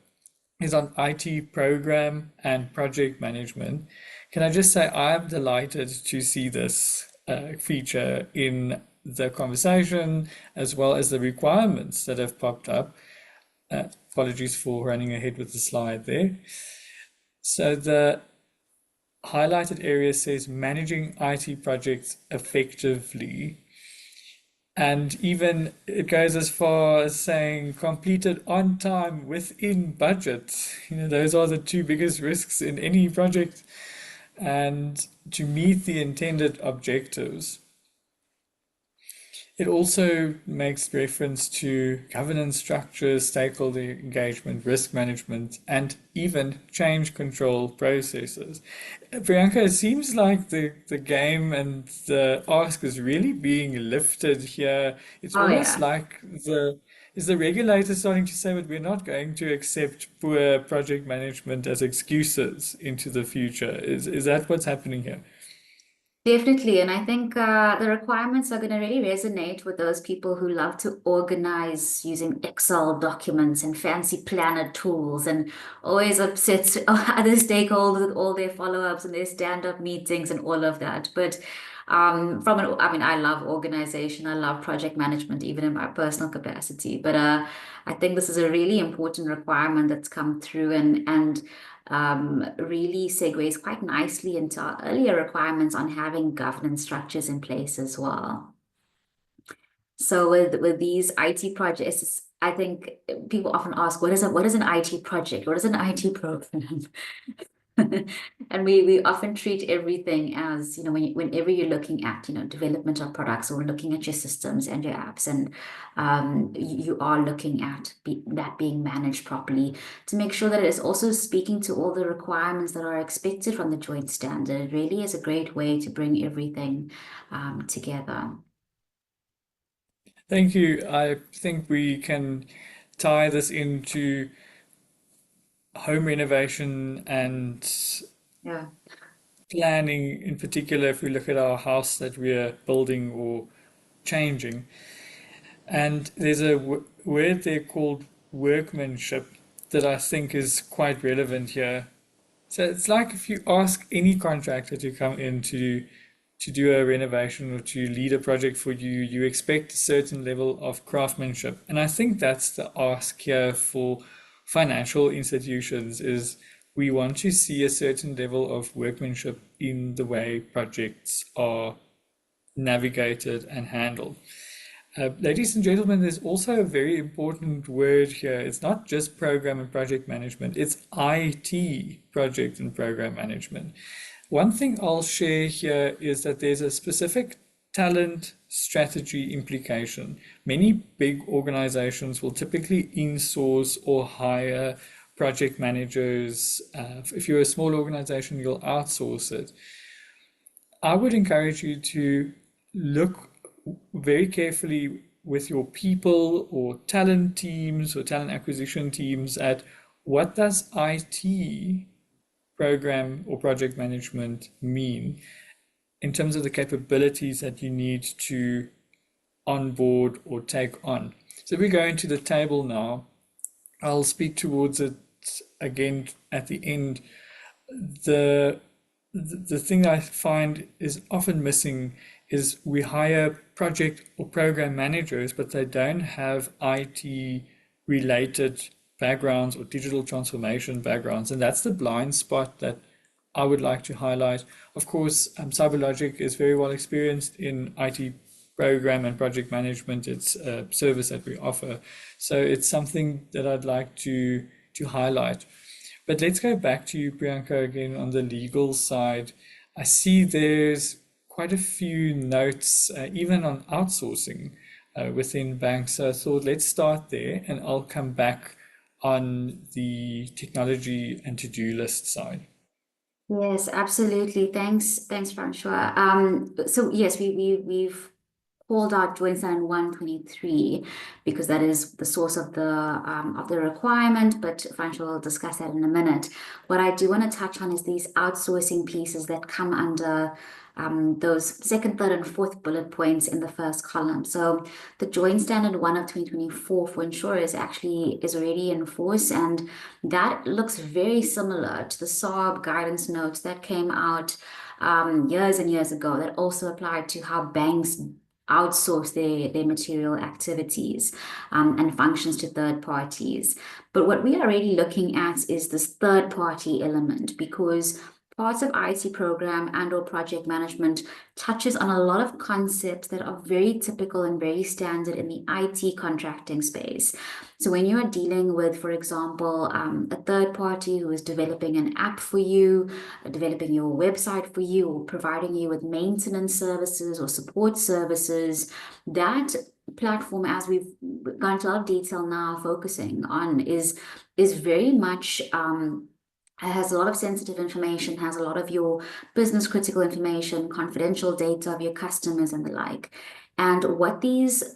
is on IT program and project management. Can I just say I am delighted to see this feature in the conversation as well as the requirements that have popped up. Apologies for running ahead with the slide there. So the highlighted area says managing IT projects effectively. And even it goes as far as saying completed on time within budget. Those are the two biggest risks in any project. And to meet the intended objectives. It also makes reference to governance structures, stakeholder engagement, risk management, and even change control processes. Priyanka, it seems like the game and the ask is really being lifted here. It's Oh almost yeah. like the regulator starting to say, but we're not going to accept poor project management as excuses into the future. Is that what's happening here? Definitely. And I think the requirements are going to really resonate with those people who love to organize using Excel documents and fancy planner tools and always upset other stakeholders with all their follow-ups and their stand-up meetings and all of that. But I mean, I love organization. I love project management, even in my personal capacity. But I think this is a really important requirement that's come through and really segues quite nicely into our earlier requirements on having governance structures in place as well. So with these IT projects, I think people often ask, what is an IT project? What is an IT program? And we often treat everything as, whenever you're looking at, development of products or looking at your systems and your apps, and you are looking at that being managed properly to make sure that it is also speaking to all the requirements that are expected from the joint standard. It really is a great way to bring everything together. Thank you. I think we can tie this into home renovation and Yeah. planning in particular if we look at our house that we're building or changing. And there's a word there called workmanship that I think is quite relevant here. So it's like if you ask any contractor to come in to do a renovation or to lead a project for you, you expect a certain level of craftsmanship. And I think that's the ask here for financial institutions is we want to see a certain level of workmanship in the way projects are navigated and handled. Ladies and gentlemen, there's also a very important word here. It's not just program and project management, it's IT, project and program management. One thing I'll share here is that there's a specific talent strategy implication. Many big organizations will typically insource or hire project managers. If you're a small organization, you'll outsource it. I would encourage you to look very carefully with your people or talent teams or talent acquisition teams at what does IT program or project management mean in terms of the capabilities that you need to onboard or take on. So if we go into the table now, I'll speak towards it again at the end. The the thing I find is often missing is we hire project or program managers, but they don't have IT related backgrounds or digital transformation backgrounds. And that's the blind spot that I would like to highlight. Of course, Cyberlogic is very well experienced in IT program and project management. It's a service that we offer. So it's something that I'd like to highlight. But let's go back to you, Priyanka, again on the legal side. I see there's quite a few notes, even on outsourcing within banks. So I thought let's start there and I'll come back on the technology and to-do list side. Yes, absolutely. Thanks, Francois. So yes, we've called out joint standard 123 because that is the source of the requirement, but Francois will discuss that in a minute. What I do want to touch on is these outsourcing pieces that come under those second, third, and fourth bullet points in the first column. So the joint standard 1 of 2024 for insurers actually is already in force, and that looks very similar to the SARB guidance notes that came out years and years ago that also applied to how banks outsource their material activities and functions to third parties. But what we are really looking at is this third party element because parts of IT program and or project management touches on a lot of concepts that are very typical and very standard in the IT contracting space. So when you are dealing with, for example, a third party who is developing an app for you, developing your website for you, or providing you with maintenance services or support services, that platform, as we've gone into a lot of detail now, focusing on, is very much has a lot of sensitive information, has a lot of your business critical information, confidential data of your customers and the like. And what these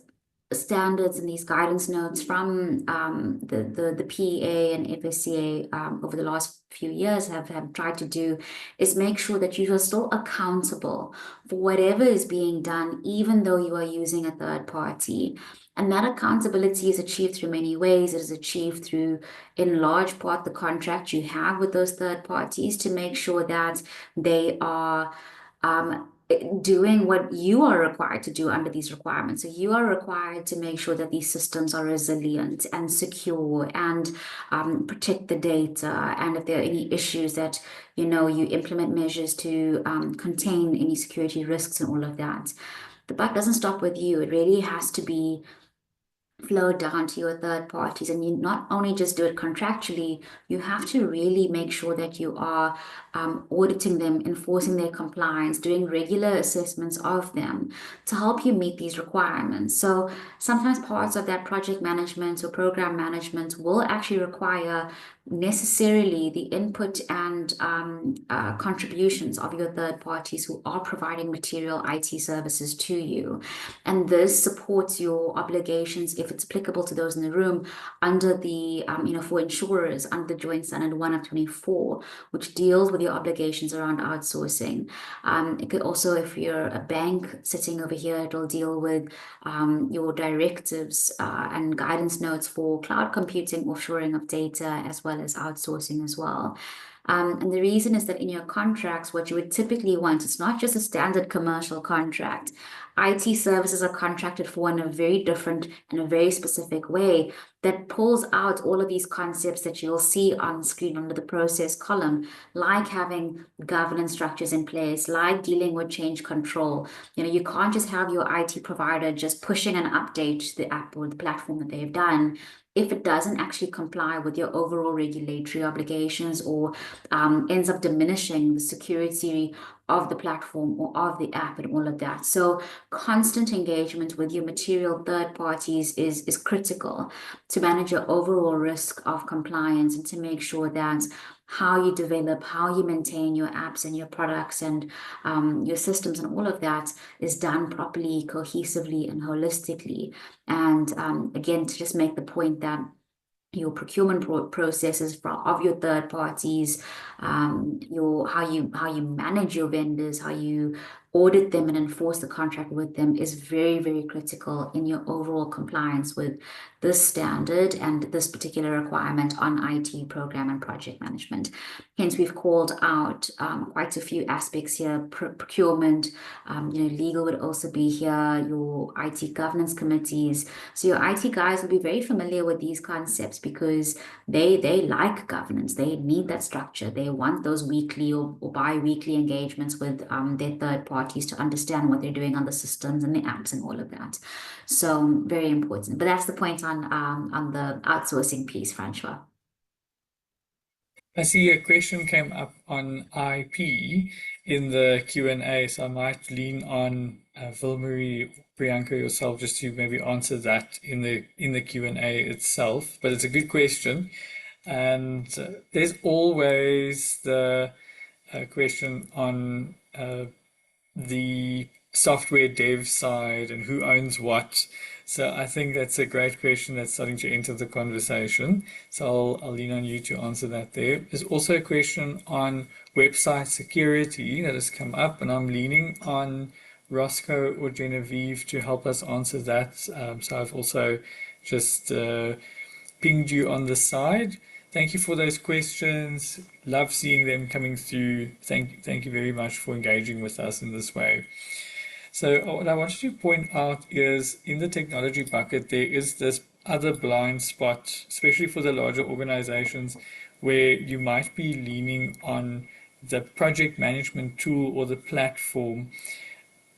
standards and these guidance notes from the PEA and FSCA over the last few years have tried to do is make sure that you are still accountable for whatever is being done, even though you are using a third party. And that accountability is achieved through many ways. It is achieved through, in large part, the contract you have with those third parties to make sure that they are doing what you are required to do under these requirements. So you are required to make sure that these systems are resilient and secure and protect the data. And if there are any issues that, you implement measures to contain any security risks and all of that. the buck doesn't stop with you. It really has to be flow down to your third parties. And you not only just do it contractually, you have to really make sure that you are auditing them, enforcing their compliance, doing regular assessments of them to help you meet these requirements. So sometimes parts of that project management or program management will actually require necessarily the input and contributions of your third parties who are providing material IT services to you. And this supports your obligations, if it's applicable to those in the room, under the, for insurers, under the Joint Standard 1 of 24, which deals with your obligations around outsourcing. It could also, if you're a bank sitting over here, it'll deal with your directives and guidance notes for cloud computing, offshoring of data, as well as outsourcing as well. And the reason is that in your contracts, what you would typically want, it's not just a standard commercial contract. IT services are contracted for in a very different and a very specific way that pulls out all of these concepts that you'll see on screen under the process column, like having governance structures in place, like dealing with change control. You can't just have your IT provider just pushing an update to the app or the platform that they've done if it doesn't actually comply with your overall regulatory obligations, or ends up diminishing the security of the platform or of the app and all of that. So constant engagement with your material third parties is critical to manage your overall risk of compliance and to make sure that how you develop, how you maintain your apps and your products and your systems and all of that is done properly, cohesively, and holistically. And again, to just make the point that your procurement processes of your third parties, your how you manage your vendors, how you audit them and enforce the contract with them is very, very critical in your overall compliance with this standard and this particular requirement on IT program and project management. Hence, we've called out quite a few aspects here. Procurement, legal would also be here, your IT governance committees. So your IT guys will be very familiar with these concepts because they like governance. They need that structure. They want those weekly or bi-weekly engagements with their third parties to understand what they're doing on the systems and the apps and all of that. So very important. But that's the point on the outsourcing piece, Francois. I see a question came up on IP in the Q&A, so I might lean on Vilmarie, Priyanka, yourself, just to maybe answer that in the Q&A itself. But it's a good question, and there's always the question on the software dev side and who owns what. So I think that's a great question that's starting to enter the conversation. So I'll lean on you to answer that there. There's also a question on website security that has come up, and I'm leaning on Roscoe or Genevieve to help us answer that. So I've also just pinged you on the side. Thank you for those questions. Love seeing them coming through. Thank you very much for engaging with us in this way. So what I wanted to point out is in the technology bucket, there is this other blind spot, especially for the larger organizations, where you might be leaning on the project management tool or the platform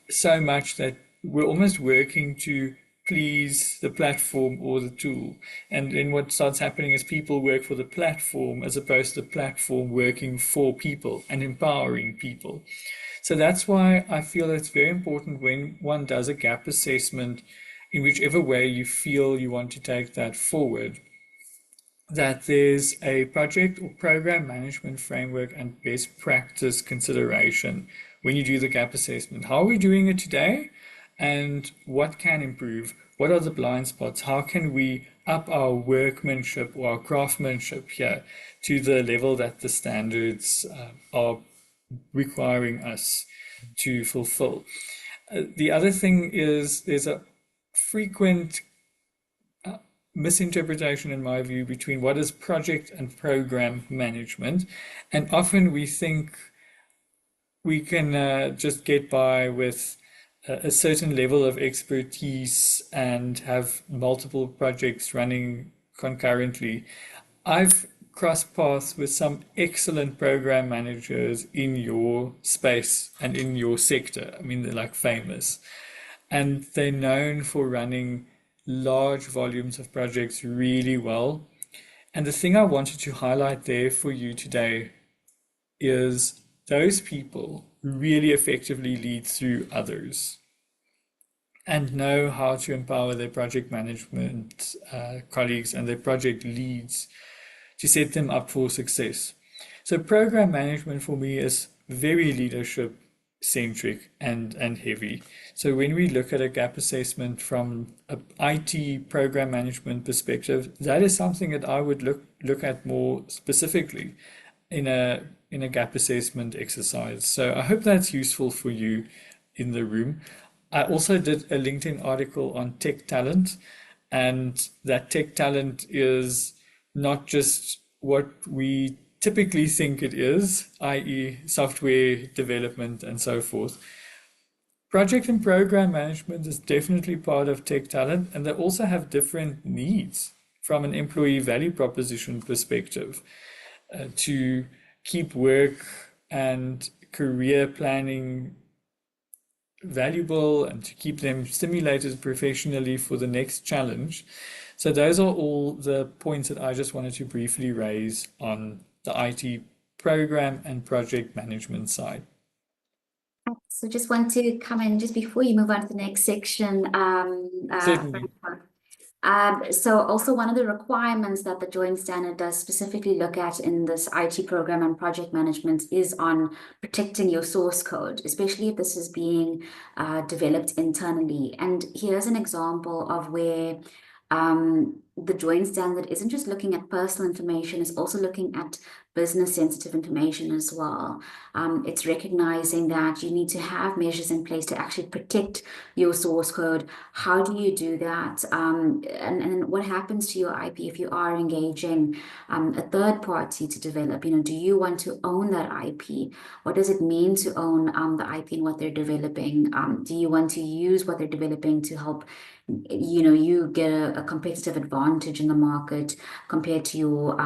so much that we're almost working to please the platform or the tool. And then what starts happening is people work for the platform as opposed to the platform working for people and empowering people. So that's why I feel it's very important when one does a gap assessment, in whichever way you feel you want to take that forward, that there's a project or program management framework and best practice consideration when you do the gap assessment. How are we doing it today? And what can improve? What are the blind spots? How can we up our workmanship or our craftsmanship here to the level that the standards are requiring us to fulfill? The other thing is there's a frequent misinterpretation, in my view, between what is project and program management. And often we think we can just get by with a certain level of expertise and have multiple projects running concurrently. I've crossed paths with some excellent program managers in your space and in your sector. I mean, they're like famous. and they're known for running large volumes of projects really well. And the thing I wanted to highlight there for you today is those people really effectively lead through others and know how to empower their project management colleagues and their project leads to set them up for success. So program management for me is very leadership centric and heavy. So when we look at a gap assessment from a IT program management perspective, that is something that I would look at more specifically in a gap assessment exercise. So I hope that's useful for you in the room. I also did a LinkedIn article on tech talent, and that tech talent is not just what we typically think it is, i.e., software development and so forth. Project and program management is definitely part of tech talent, and they also have different needs from an employee value proposition perspective to keep work and career planning valuable and to keep them stimulated professionally for the next challenge. So those are all the points that I just wanted to briefly raise on the IT program and project management side. So just want to come in just before you move on to the next section. Certainly. So also one of the requirements that the joint standard does specifically look at in this IT program and project management is on protecting your source code, especially if this is being developed internally. And here's an example of where the joint standard isn't just looking at personal information, it's also looking at business sensitive information as well. It's recognizing that you need to have measures in place to actually protect your source code. How do you do that? And what happens to your IP if you are engaging a third party to develop? Do you want to own that IP? What does it mean to own the IP and what they're developing? Do you want to use what they're developing to help you get a competitive advantage in the market compared to your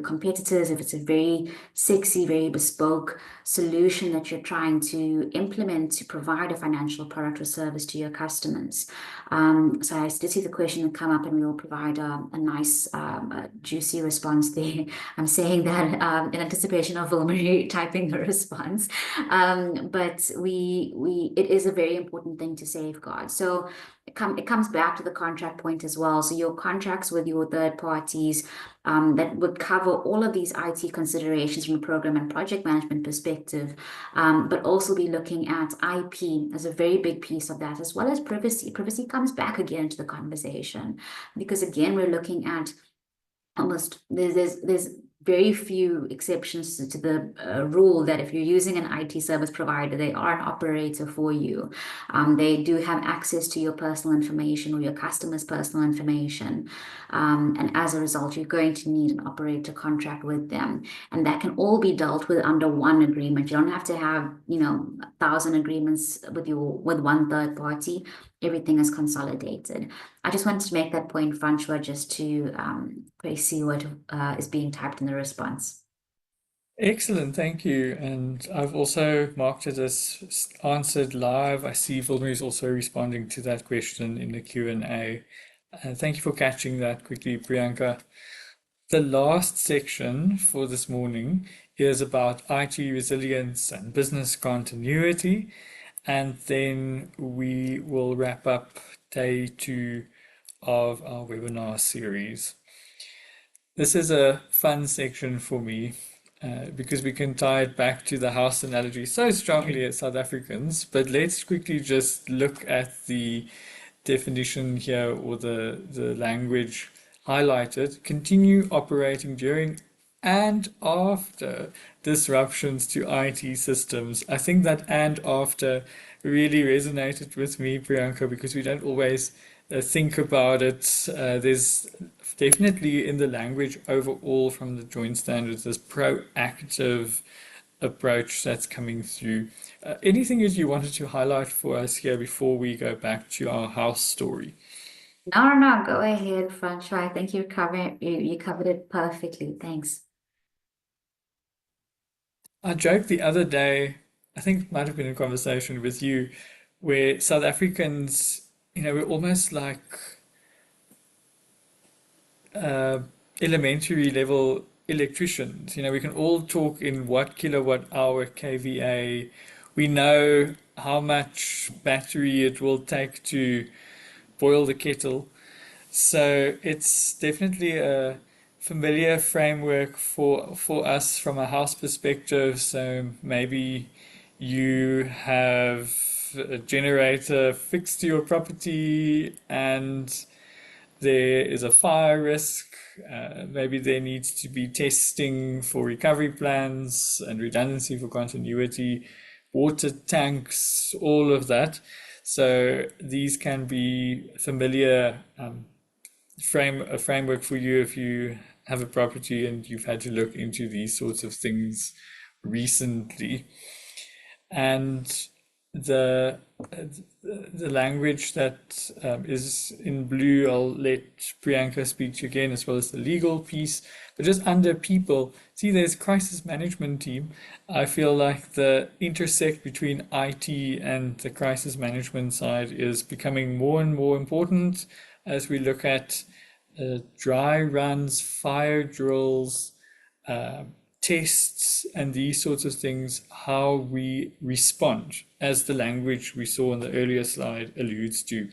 competitors? If it's a very sexy, very bespoke solution that you're trying to implement to provide a financial product or service to your customers. So I did see the question come up, and we will provide a nice, juicy response there. I'm saying that in anticipation of Vilmarie typing the response. But it is a very important thing to safeguard. So it comes back to the contract point as well. So your contracts with your third parties that would cover all of these IT considerations from a program and project management perspective, but also be looking at IP as a very big piece of that, as well as privacy. Privacy comes back again to the conversation because again, we're looking at there's very few exceptions to the rule that if you're using an IT service provider, they are an operator for you. They do have access to your personal information or your customer's personal information. And as a result, you're going to need an operator contract with them. And that can all be dealt with under one agreement. You don't have to have, 1,000 agreements with one third party. Everything is consolidated. I just wanted to make that point, Francois, just to see what is being typed in the response. Excellent, thank you. And I've also marked it as answered live. I see Vilmarie is also responding to that question in the Q&A. Thank you for catching that quickly, Priyanka. The last section for this morning is about IT resilience and business continuity. And then we will wrap up day 2 of our webinar series. This is a fun section for me because we can tie it back to the house analogy so strongly as South Africans. But let's quickly just look at the definition here, or the language highlighted. Continue operating during and after disruptions to IT systems. I think that and after really resonated with me, Priyanka, because we don't always think about it. There's definitely in the language overall from the joint standards this proactive approach that's coming through. Anything that you wanted to highlight for us here before we go back to our house story? No, go ahead, Francois. I think you covered it perfectly. Thanks. I joked the other day, I think it might have been in conversation with you, where South Africans, we're almost like uh, elementary level electricians. We can all talk in what kilowatt hour kVA. We know how much battery it will take to boil the kettle. So it's definitely a familiar framework for us from a house perspective. So maybe you have a generator fixed to your property and there is a fire risk. Maybe there needs to be testing for recovery plans and redundancy for continuity, water tanks, all of that. So these can be familiar a framework for you if you have a property and you've had to look into these sorts of things recently. And the the language that is in blue, I'll let Priyanka speak to you again, as well as the legal piece. But just under people, see, there's crisis management team. I feel like the intersect between IT and the crisis management side is becoming more and more important as we look at dry runs, fire drills, uh, tests, and these sorts of things, how we respond, as the language we saw in the earlier slide alludes to.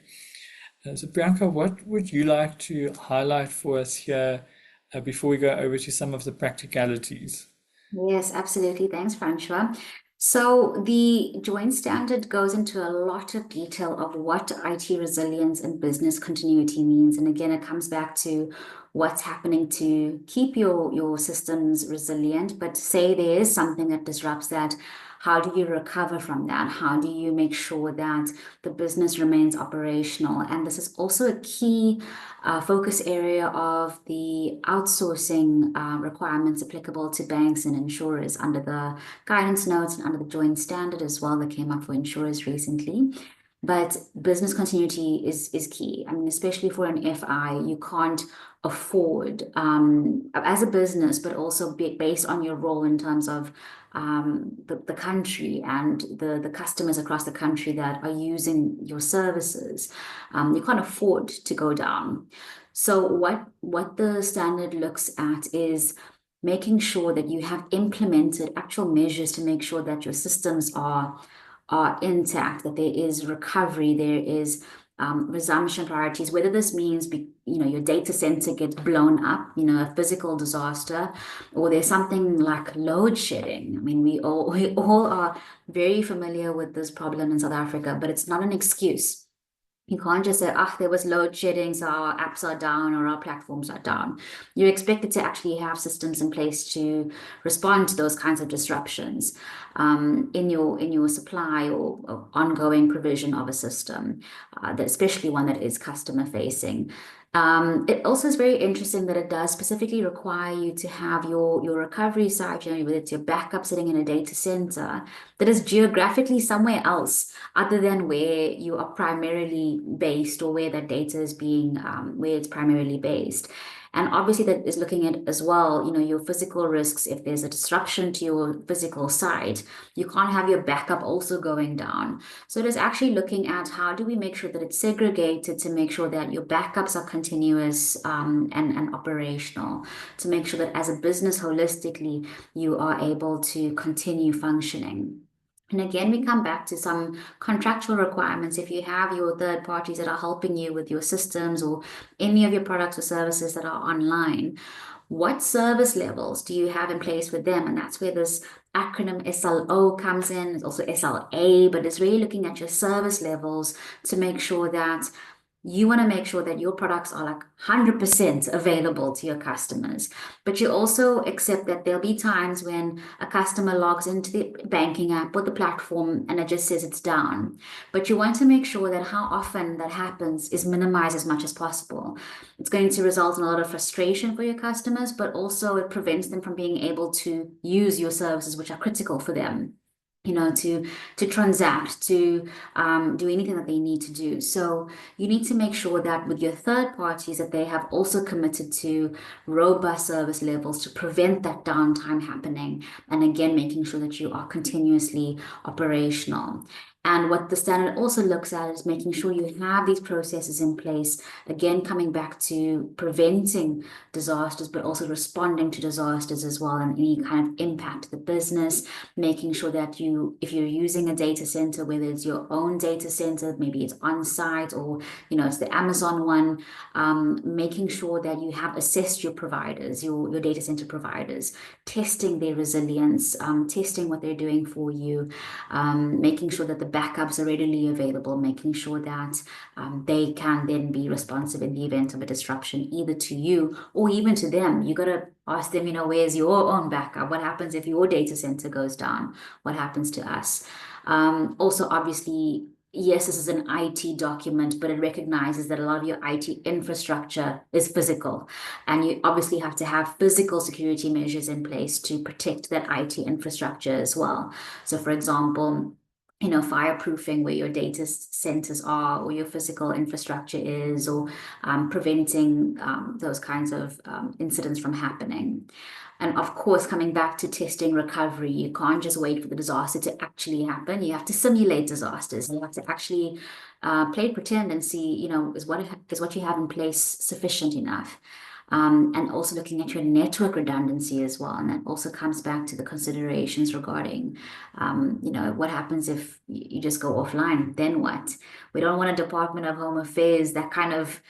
So, Priyanka, what would you like to highlight for us here before we go over to some of the practicalities? Yes, absolutely. Thanks, Francois. So the joint standard goes into a lot of detail of what IT resilience and business continuity means. And again, it comes back to what's happening to keep your systems resilient. But say there is something that disrupts that, how do you recover from that? How do you make sure that the business remains operational? And this is also a key focus area of the outsourcing requirements applicable to banks and insurers under the guidance notes and under the joint standard as well that came up for insurers recently. But business continuity is key. I mean, especially for an FI, you can't afford as a business, but also based on your role in terms of the country and the customers across the country that are using your services. You can't afford to go down. So what the standard looks at is making sure that you have implemented actual measures to make sure that your systems are intact, that there is recovery, there is resumption priorities, whether this means your data center gets blown up, a physical disaster, or there's something like load shedding. I mean, we all are very familiar with this problem in South Africa, but it's not an excuse. You can't just say, there was load shedding, so our apps are down or our platforms are down. You're expected to actually have systems in place to respond to those kinds of disruptions in your supply or ongoing provision of a system, especially one that is customer facing. It also is very interesting that it does specifically require you to have your recovery side, whether it's your backup sitting in a data center that is geographically somewhere else other than where you are primarily based or where that data is being, where it's primarily based. And obviously that is looking at as well, your physical risks. If there's a disruption to your physical site, you can't have your backup also going down. So it is actually looking at how do we make sure that it's segregated to make sure that your backups are continuous and operational, to make sure that as a business holistically, you are able to continue functioning. And again, we come back to some contractual requirements. If you have your third parties that are helping you with your systems or any of your products or services that are online, what service levels do you have in place with them? And that's where this acronym SLO comes in. It's also SLA, but it's really looking at your service levels to make sure that you want to make sure that your products are like 100% available to your customers. But you also accept that there'll be times when a customer logs into the banking app or the platform and it just says it's down. But you want to make sure that how often that happens is minimized as much as possible. It's going to result in a lot of frustration for your customers, but also it prevents them from being able to use your services, which are critical for them. To transact, to do anything that they need to do. So you need to make sure that with your third parties that they have also committed to robust service levels to prevent that downtime happening. And again, making sure that you are continuously operational. And what the standard also looks at is making sure you have these processes in place, again, coming back to preventing disasters, but also responding to disasters as well, and any kind of impact to the business, making sure that if you're using a data center, whether it's your own data center, maybe it's on site, or it's the Amazon one, making sure that you have assessed your providers, your data center providers, testing their resilience, testing what they're doing for you, making sure that the backups are readily available, making sure that they can then be responsive in the event of a disruption, either to you or even to them. You got to ask them, where's your own backup? What happens if your data center goes down? What happens to us? Also, obviously, yes, this is an IT document, but it recognizes that a lot of your IT infrastructure is physical. And you obviously have to have physical security measures in place to protect that IT infrastructure as well. So, for example, fireproofing where your data centers are, or your physical infrastructure is, or preventing those kinds of incidents from happening. And of course, coming back to testing recovery, you can't just wait for the disaster to actually happen. You have to simulate disasters. You have to actually play pretend and see, is what you have in place sufficient enough? And also looking at your network redundancy as well. And that also comes back to the considerations regarding, what happens if you just go offline? Then what? We don't want a Department of Home Affairs, that kind of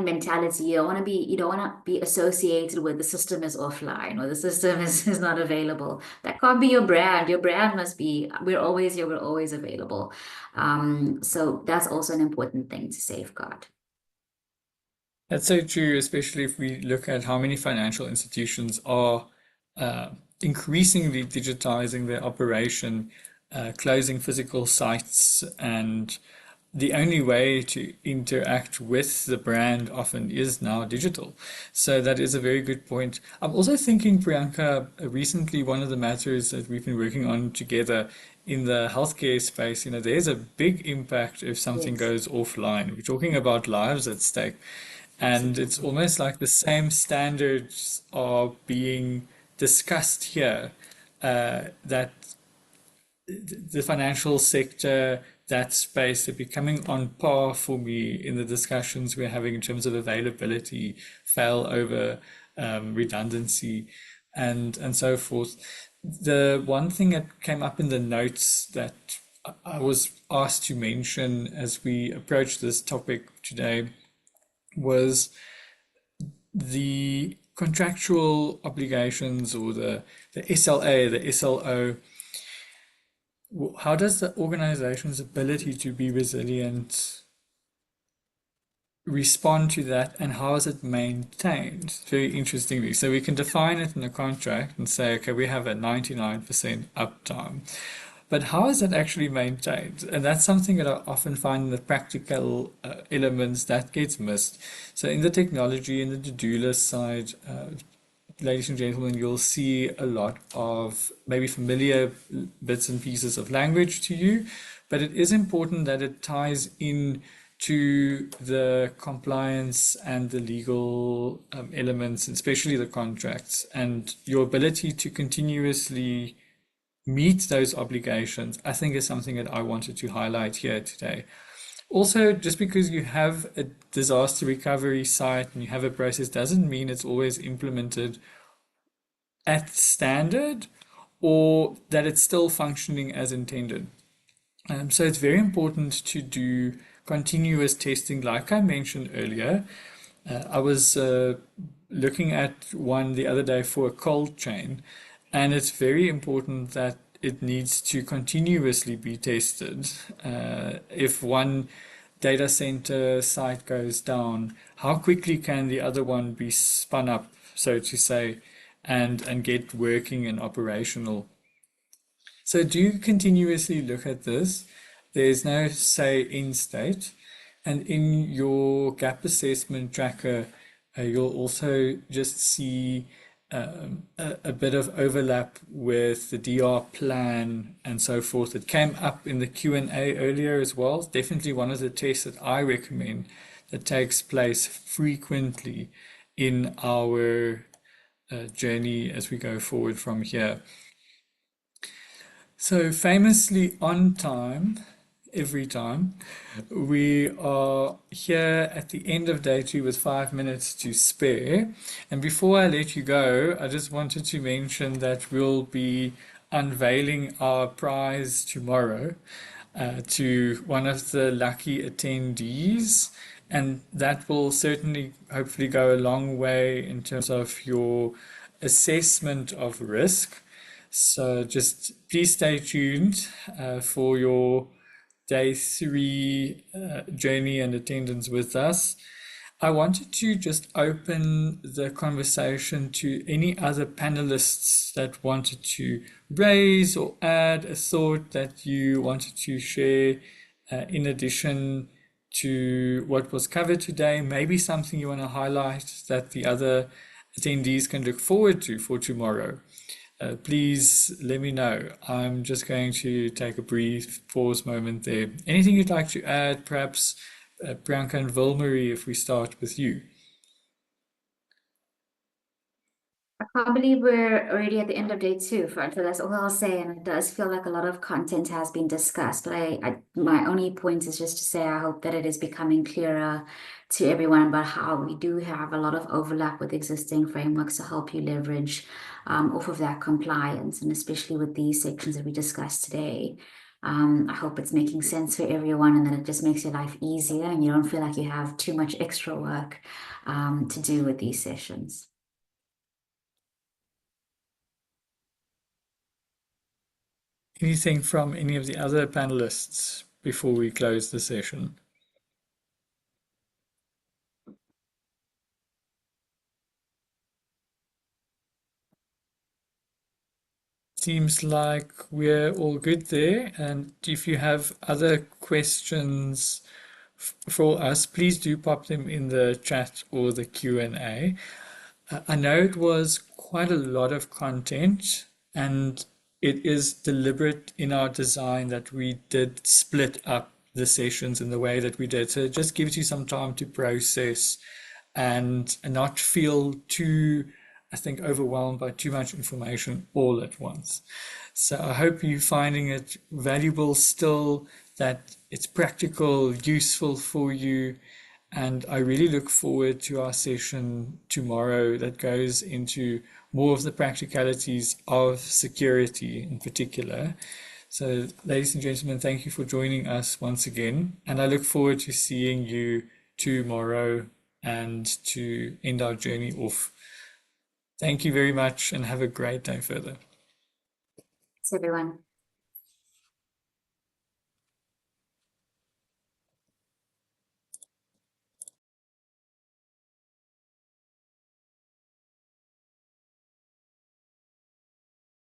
mentality. You don't want to be associated with the system is offline or the system is not available. That can't be your brand. Your brand must be, we're always here, we're always available. So that's also an important thing to safeguard. That's so true, especially if we look at how many financial institutions are uh, increasingly digitizing their operation, closing physical sites, and the only way to interact with the brand often is now digital. So that is a very good point. I'm also thinking, Priyanka, recently one of the matters that we've been working on together in the healthcare space, there's a big impact if something Yes, goes offline. We're talking about lives at stake. And it's absolutely. almost like the same standards are being discussed here, that the financial sector, that space, they're becoming on par for me in the discussions we're having in terms of availability, failover, redundancy, and so forth. The one thing that came up in the notes that I was asked to mention as we approach this topic today was the contractual obligations, or the SLA, the SLO. How does the organization's ability to be resilient respond to that, and how is it maintained? Very interestingly. So we can define it in a contract and say, okay, we have a 99% uptime. But how is that actually maintained? And that's something that I often find in the practical elements that gets missed. So in the technology and the to-do list side, ladies and gentlemen, you'll see a lot of maybe familiar bits and pieces of language to you, but it is important that it ties in to the compliance and the legal elements, especially the contracts, and your ability to continuously meet those obligations, I think is something that I wanted to highlight here today. Also, just because you have a disaster recovery site and you have a process doesn't mean it's always implemented at standard or that it's still functioning as intended. So it's very important to do continuous testing, like I mentioned earlier. I was looking at one the other day for a cold chain, and it's very important that it needs to continuously be tested. If one data center site goes down, how quickly can the other one be spun up, so to say, and get working and operational? So do continuously look at this. There's no say in state. And in your gap assessment tracker, you'll also just see a bit of overlap with the DR plan and so forth. It came up in the Q&A earlier as well. It's definitely one of the tests that I recommend that takes place frequently in our journey as we go forward from here. So famously on time every time. We are here at the end of day two with 5 minutes to spare. And before I let you go, I just wanted to mention that we'll be unveiling our prize tomorrow to one of the lucky attendees. And that will certainly, hopefully, go a long way in terms of your assessment of risk. So just please stay tuned for your day three journey and attendance with us. I wanted to just open the conversation to any other panelists that wanted to raise or add a thought that you wanted to share in addition to what was covered today, maybe something you want to highlight that the other attendees can look forward to for tomorrow. Please let me know. I'm just going to take a brief pause moment there. Anything you'd like to add, perhaps Priyanka and Vilmarie, if we start with you? I can't believe we're already at the end of day two, Franco. That's all I'll say. And it does feel like a lot of content has been discussed. But my only point is just to say I hope that it is becoming clearer to everyone about how we do have a lot of overlap with existing frameworks to help you leverage off of that compliance, and especially with these sections that we discussed today. I hope it's making sense for everyone and that it just makes your life easier and you don't feel like you have too much extra work to do with these sessions. Anything from any of the other panelists before we close the session? Seems like we're all good there. And if you have other questions for us, please do pop them in the chat or the Q&A. I know it was quite a lot of content, and it is deliberate in our design that we did split up the sessions in the way that we did. So it just gives you some time to process and not feel too, I think, overwhelmed by too much information all at once. So I hope you're finding it valuable still, that it's practical, useful for you. And I really look forward to our session tomorrow that goes into more of the practicalities of security in particular. So, ladies and gentlemen, thank you for joining us once again. And I look forward to seeing you tomorrow and to end our journey off. Thank you very much and have a great day further. Thanks, everyone.